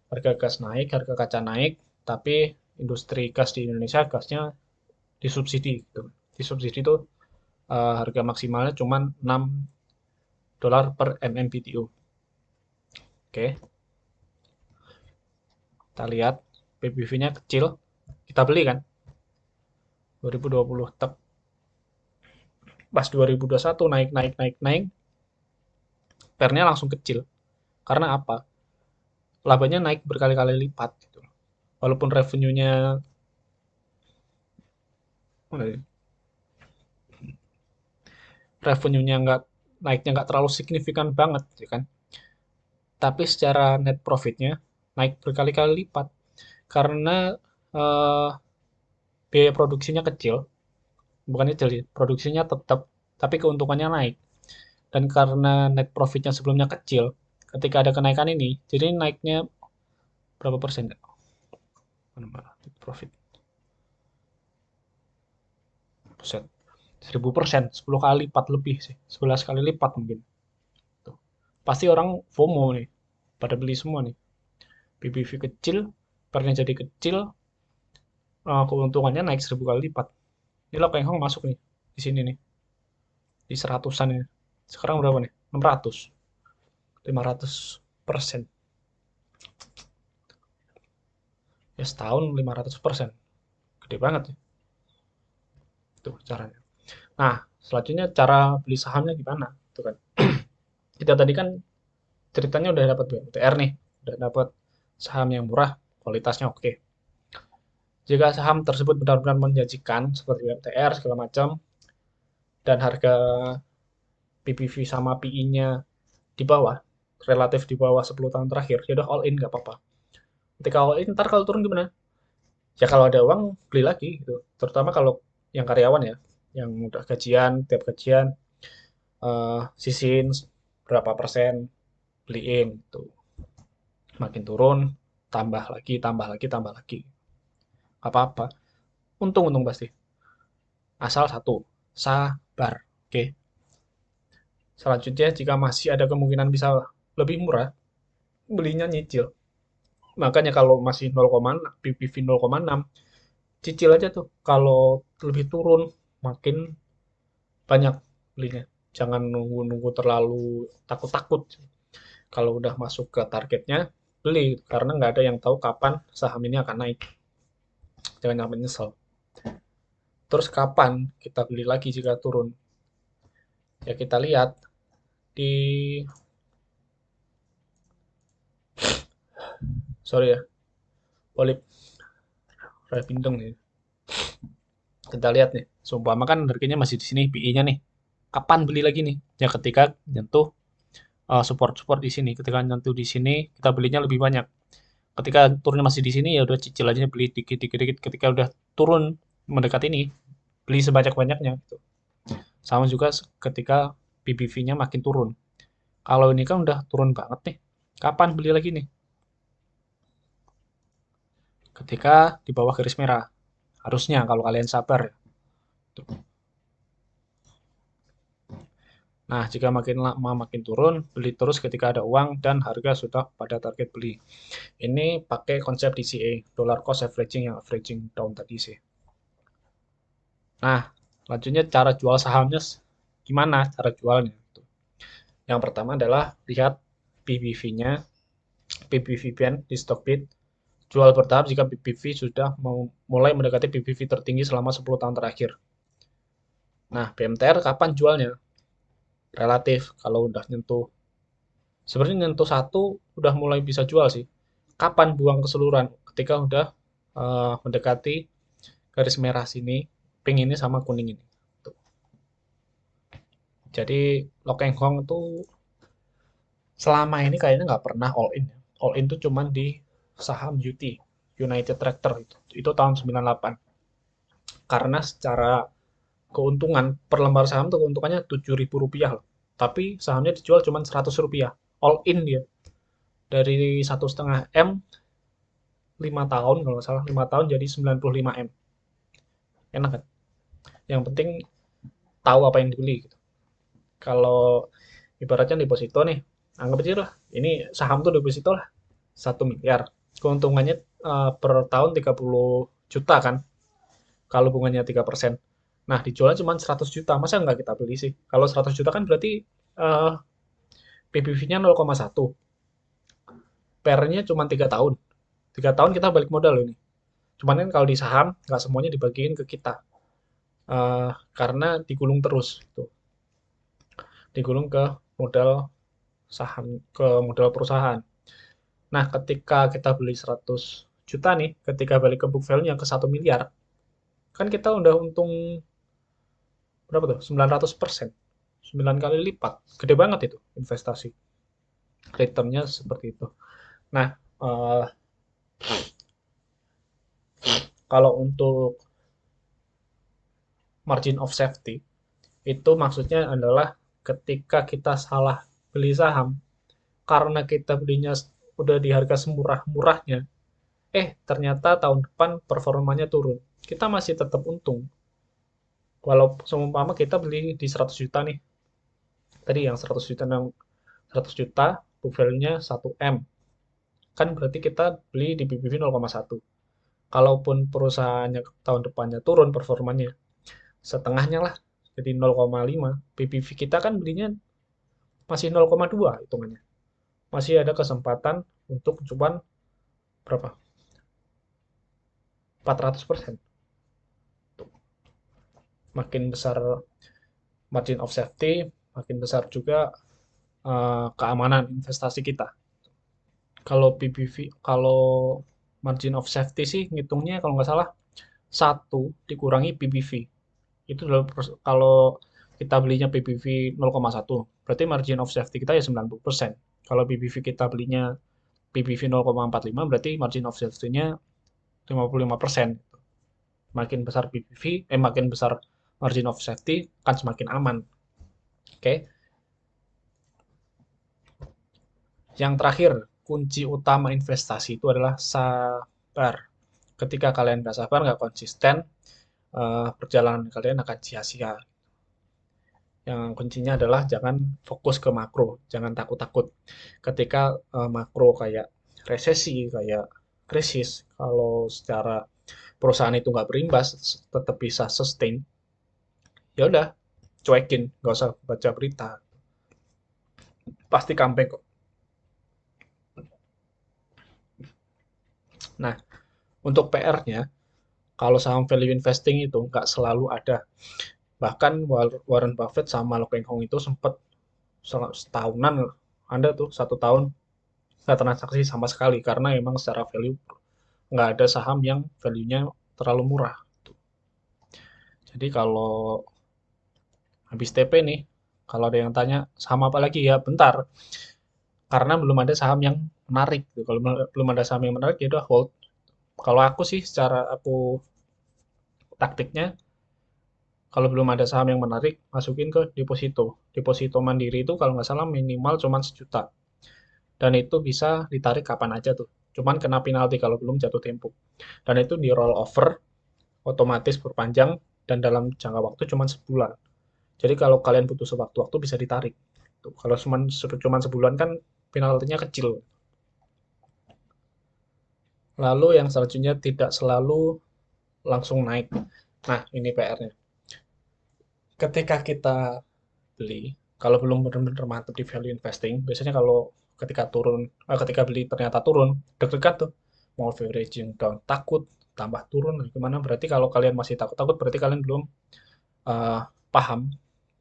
harga gas naik, harga kaca naik, tapi industri gas di Indonesia gasnya disubsidi gitu. Disubsidi itu harga maksimalnya cuma $6 per MMBTU. Oke. Kita lihat PBV-nya kecil, kita beli kan 2020 tep, pas 2021 naik naik naik naik, pernya langsung kecil. Karena apa? Labanya naik berkali-kali lipat gitu. Walaupun revenue-nya naiknya nggak terlalu signifikan banget, ya kan? Tapi secara net profit-nya naik berkali-kali lipat karena eh, biaya produksinya kecil, bukan kecil sih, produksinya tetap, tapi keuntungannya naik. Dan karena net profit-nya sebelumnya kecil, ketika ada kenaikan ini, jadi naiknya berapa persen ya? Net profit, persen, 1000%, 10 kali lipat lebih sih, 11 kali lipat mungkin. Tuh. Pasti orang FOMO nih, pada beli semua nih. PBV kecil, pernya jadi kecil, keuntungannya naik 1000 kali lipat. Ini lo Hong masuk nih, di sini nih, di seratusan ya. Sekarang berapa nih? 600, 500%. Ya setahun 500%. Gede banget ya. Itu caranya. Nah, selanjutnya cara beli sahamnya gimana? Itu kan. Kita tadi kan ceritanya udah dapat BMTR nih, udah dapat saham yang murah, kualitasnya oke. Jika saham tersebut benar-benar menjanjikan seperti BMTR segala macam dan harga PBV sama PI-nya di bawah, relatif di bawah 10 tahun terakhir, ya udah all in nggak apa-apa. Ketika all in, ntar kalau turun gimana? Ya kalau ada uang beli lagi gitu. Terutama kalau yang karyawan ya, yang udah gajian, tiap gajian sisin berapa persen beliin tuh. Makin turun, tambah lagi, tambah lagi, tambah lagi. Apa-apa. Untung-untung pasti. Asal satu, sabar. Oke. Selanjutnya, jika masih ada kemungkinan bisa lebih murah, belinya nyicil. Makanya kalau masih 0,6, PPV 0,6, cicil aja tuh. Kalau lebih turun, makin banyak belinya. Jangan nunggu-nunggu terlalu takut-takut. Kalau udah masuk ke targetnya, beli. Karena nggak ada yang tahu kapan saham ini akan naik. Jangan sampai nyesel. Terus kapan kita beli lagi jika turun? Ya kita lihat di, sorry ya, polip pindeng nih. Kita lihat nih, seumpama kan harganya masih di sini, PI-nya nih. Kapan beli lagi nih? Ya ketika nyentuh support-support di sini. Ketika nyentuh di sini, kita belinya lebih banyak. Ketika turunnya masih di sini, ya udah cicil aja beli dikit-dikit. Ketika udah turun mendekat ini, beli sebanyak-banyaknya. Gitu. Sama juga ketika PBV-nya makin turun. Kalau ini kan udah turun banget nih. Kapan beli lagi nih? Ketika di bawah garis merah. Harusnya kalau kalian sabar ya. Nah, jika makin lama makin turun, beli terus ketika ada uang dan harga sudah pada target beli. Ini pakai konsep DCA, dollar cost averaging yang averaging down tadi sih. Nah, selanjutnya cara jual sahamnya gimana cara jualnya? Yang pertama adalah lihat PBV-nya, PBV band di Stockbit. Jual bertahap jika PBV sudah mulai mendekati PBV tertinggi selama 10 tahun terakhir. Nah, BMTR kapan jualnya? Relatif, kalau udah nyentuh. Sebenarnya nyentuh satu udah mulai bisa jual sih. Kapan buang keseluruhan? Ketika udah mendekati garis merah sini, pink ini sama kuning ini. Tuh. Jadi Lokeng Hong tuh selama ini kayaknya nggak pernah all in. All in tuh cuman di saham UT, United Tractor itu tahun 98. Karena secara keuntungan per lembar saham tuh keuntungannya Rp7.000 loh. Tapi sahamnya dijual cuma Rp100. All in dia. Dari 1,5 M 5 tahun kalau nggak salah 5 tahun jadi 95 M. Enak kan? Yang penting tahu apa yang dibeli gitu. Kalau ibaratnya deposito nih, anggap aja lah. Ini saham tuh deposito lah 1 miliar. Keuntungannya per tahun 30 juta kan. Kalau bunganya 3%. Nah, dijualnya cuma 100 juta. Masa nggak kita beli sih? Kalau 100 juta kan berarti PBV-nya 0,1. Per-nya cuma 3 tahun. 3 tahun kita balik modal ini. Cuman kan kalau di saham nggak semuanya dibagiin ke kita. Karena digulung terus tuh. Digulung ke modal saham, ke modal perusahaan. Nah, ketika kita beli 100 juta nih, ketika balik ke book value-nya ke 1 miliar, kan kita udah untung berapa tuh? 900%. 9 kali lipat. Gede banget itu investasi. Return-nya seperti itu. Nah, eh, kalau untuk margin of safety, itu maksudnya adalah ketika kita salah beli saham, karena kita belinya udah di harga semurah-murahnya, ternyata tahun depan performanya turun. Kita masih tetap untung. Walau seumpama kita beli di 100 juta nih, tadi yang 100 juta, 100 juta, book value-nya 1 M. Kan berarti kita beli di BBV 0,1. Kalaupun perusahaannya tahun depannya turun performanya, setengahnya lah, jadi 0,5. BBV kita kan belinya masih 0,2 hitungannya. Masih ada kesempatan untuk cuman berapa? 400%. Makin besar margin of safety, makin besar juga keamanan investasi kita. Kalau PBV, kalau margin of safety sih ngitungnya kalau nggak salah 1 dikurangi PBV. Itu kalau kita belinya PBV 0,1, berarti margin of safety kita ya 90%. Kalau PBV kita belinya PBV 0,45, berarti margin of safety-nya 55%. Makin besar PBV, makin besar margin of safety, kan semakin aman. Oke. Okay? Yang terakhir, kunci utama investasi itu adalah sabar. Ketika kalian nggak sabar, nggak konsisten, perjalanan kalian akan sia-sia. Yang kuncinya adalah jangan fokus ke makro, jangan takut-takut. Ketika makro kayak resesi, kayak krisis, kalau secara perusahaan itu nggak berimbas, tetap bisa sustain, ya udah, cuekin, nggak usah baca berita, pasti comeback kok. Nah, untuk PR-nya, kalau saham value investing itu nggak selalu ada. Bahkan Warren Buffett sama Lo Keng Hong itu sempat setahunan ada tuh 1 tahun nggak transaksi sama sekali karena emang secara value nggak ada saham yang value-nya terlalu murah. Jadi kalau habis TP nih, kalau ada yang tanya saham apa lagi ya bentar, karena belum ada saham yang menarik. Kalau belum ada saham yang menarik ya udah hold. Kalau aku sih secara aku taktiknya, kalau belum ada saham yang menarik, masukin ke deposito. Deposito mandiri itu kalau nggak salah minimal cuma 1 juta. Dan itu bisa ditarik kapan aja tuh. Cuman kena penalti kalau belum jatuh tempo. Dan itu di roll over, otomatis berpanjang, dan dalam jangka waktu cuma sebulan. Jadi kalau kalian butuh sewaktu-waktu bisa ditarik. Tuh, kalau cuma sebulan kan penaltinya kecil. Lalu yang selanjutnya tidak selalu langsung naik. Nah, ini PR-nya. Ketika kita beli, kalau belum benar-benar mantap di value investing, biasanya kalau ketika beli ternyata turun, deg-degan tuh. Mau averaging down, takut, tambah turun, gimana? Berarti kalau kalian masih takut-takut, berarti kalian belum uh, paham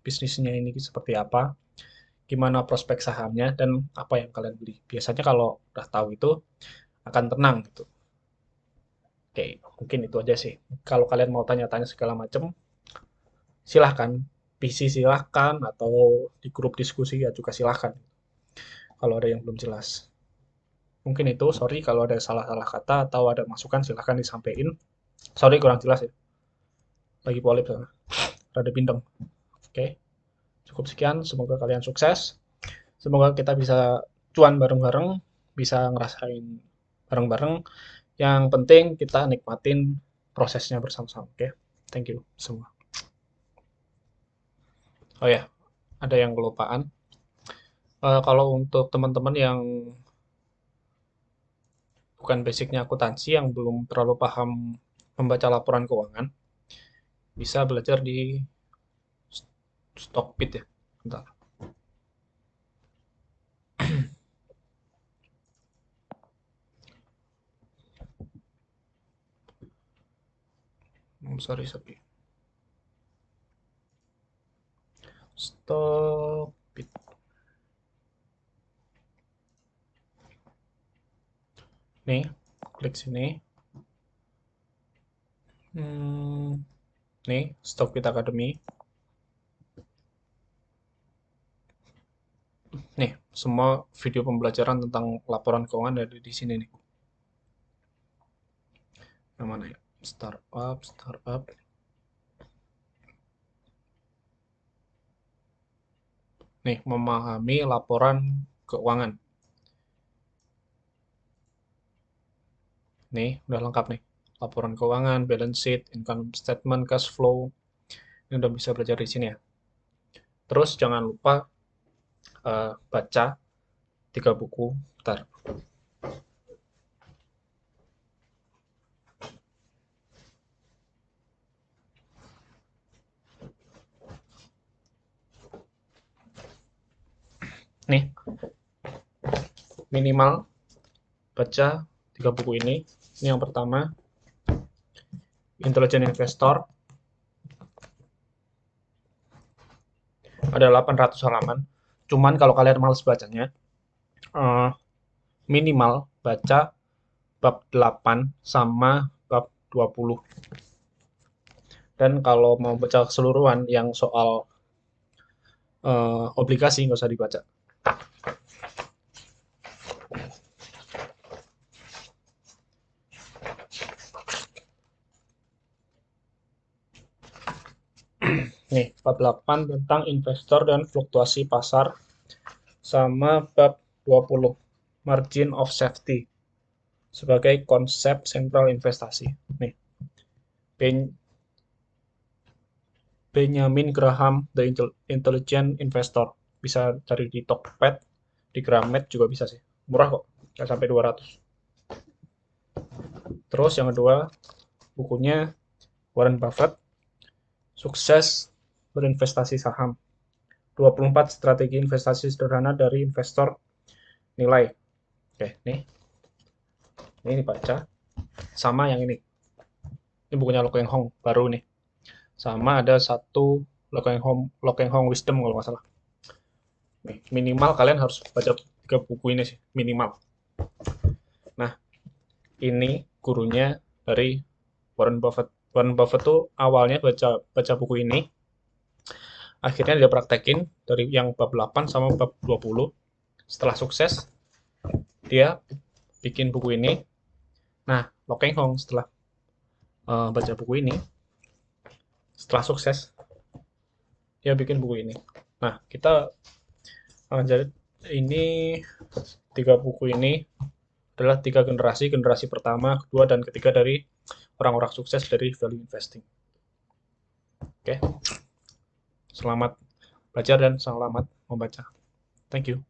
bisnisnya ini seperti apa, gimana prospek sahamnya, dan apa yang kalian beli. Biasanya kalau udah tahu itu, akan tenang gitu. Oke, mungkin itu aja sih. Kalau kalian mau tanya-tanya segala macam, silahkan. PC silahkan, atau di grup diskusi ya juga silahkan. Kalau ada yang belum jelas. Mungkin itu, sorry kalau ada salah-salah kata atau ada masukan silahkan disampaikan. Sorry kurang jelas ya, lagi polip sana. Rada bindeng. Oke, cukup sekian. Semoga kalian sukses. Semoga kita bisa cuan bareng-bareng, bisa ngerasain bareng-bareng. Yang penting kita nikmatin prosesnya bersama-sama. Oke, thank you semua. Oh ya, ada yang kelupaan. Kalau untuk teman-teman yang bukan basicnya akuntansi, yang belum terlalu paham membaca laporan keuangan, bisa belajar di Stockbit ya. Bentar. Sorry. Stop it. Nih, klik sini. Nih, Stockbit Academy. Nih, semua video pembelajaran tentang laporan keuangan ada di sini nih. Yang mana ya? Startup. Nih, memahami laporan keuangan. Nih, udah lengkap nih. Laporan keuangan, balance sheet, income statement, cash flow. Ini udah bisa belajar di sini ya. Terus jangan lupa baca 3 buku. Bentar. Nih, minimal baca 3 buku ini. Ini yang pertama, Intelligent Investor. Ada 800 halaman. Cuman kalau kalian males bacanya, minimal baca bab 8 sama bab 20. Dan kalau mau baca keseluruhan yang soal obligasi nggak usah dibaca. Nih, bab 8 tentang investor dan fluktuasi pasar sama bab 20 margin of safety sebagai konsep sentral investasi. Nih, Benjamin Graham, The Intelligent Investor. Bisa cari di Tokped, di Gramet juga bisa sih. Murah kok, nggak sampai 200. Terus yang kedua, bukunya Warren Buffett, Sukses Berinvestasi Saham. 24 strategi investasi sederhana dari investor nilai. Oke, nih. Ini dibaca. Sama yang ini. Ini bukunya Lo Keng Hong, baru nih. Sama ada satu Lo Keng Hong Wisdom kalau nggak salah. Nih, minimal kalian harus baca 3 buku ini sih, minimal. Nah, ini gurunya dari Warren Buffett. Warren Buffett tuh awalnya baca buku ini, akhirnya dia praktekin dari yang bab 8 sama bab 20. Setelah sukses, dia bikin buku ini. Nah, Lo Keng Hong setelah baca buku ini, setelah sukses, dia bikin buku ini. Nah, kita jadi ini 3 buku ini adalah 3 generasi. Generasi pertama, kedua, dan ketiga dari orang-orang sukses dari value investing. Oke, selamat belajar dan selamat membaca. Thank you.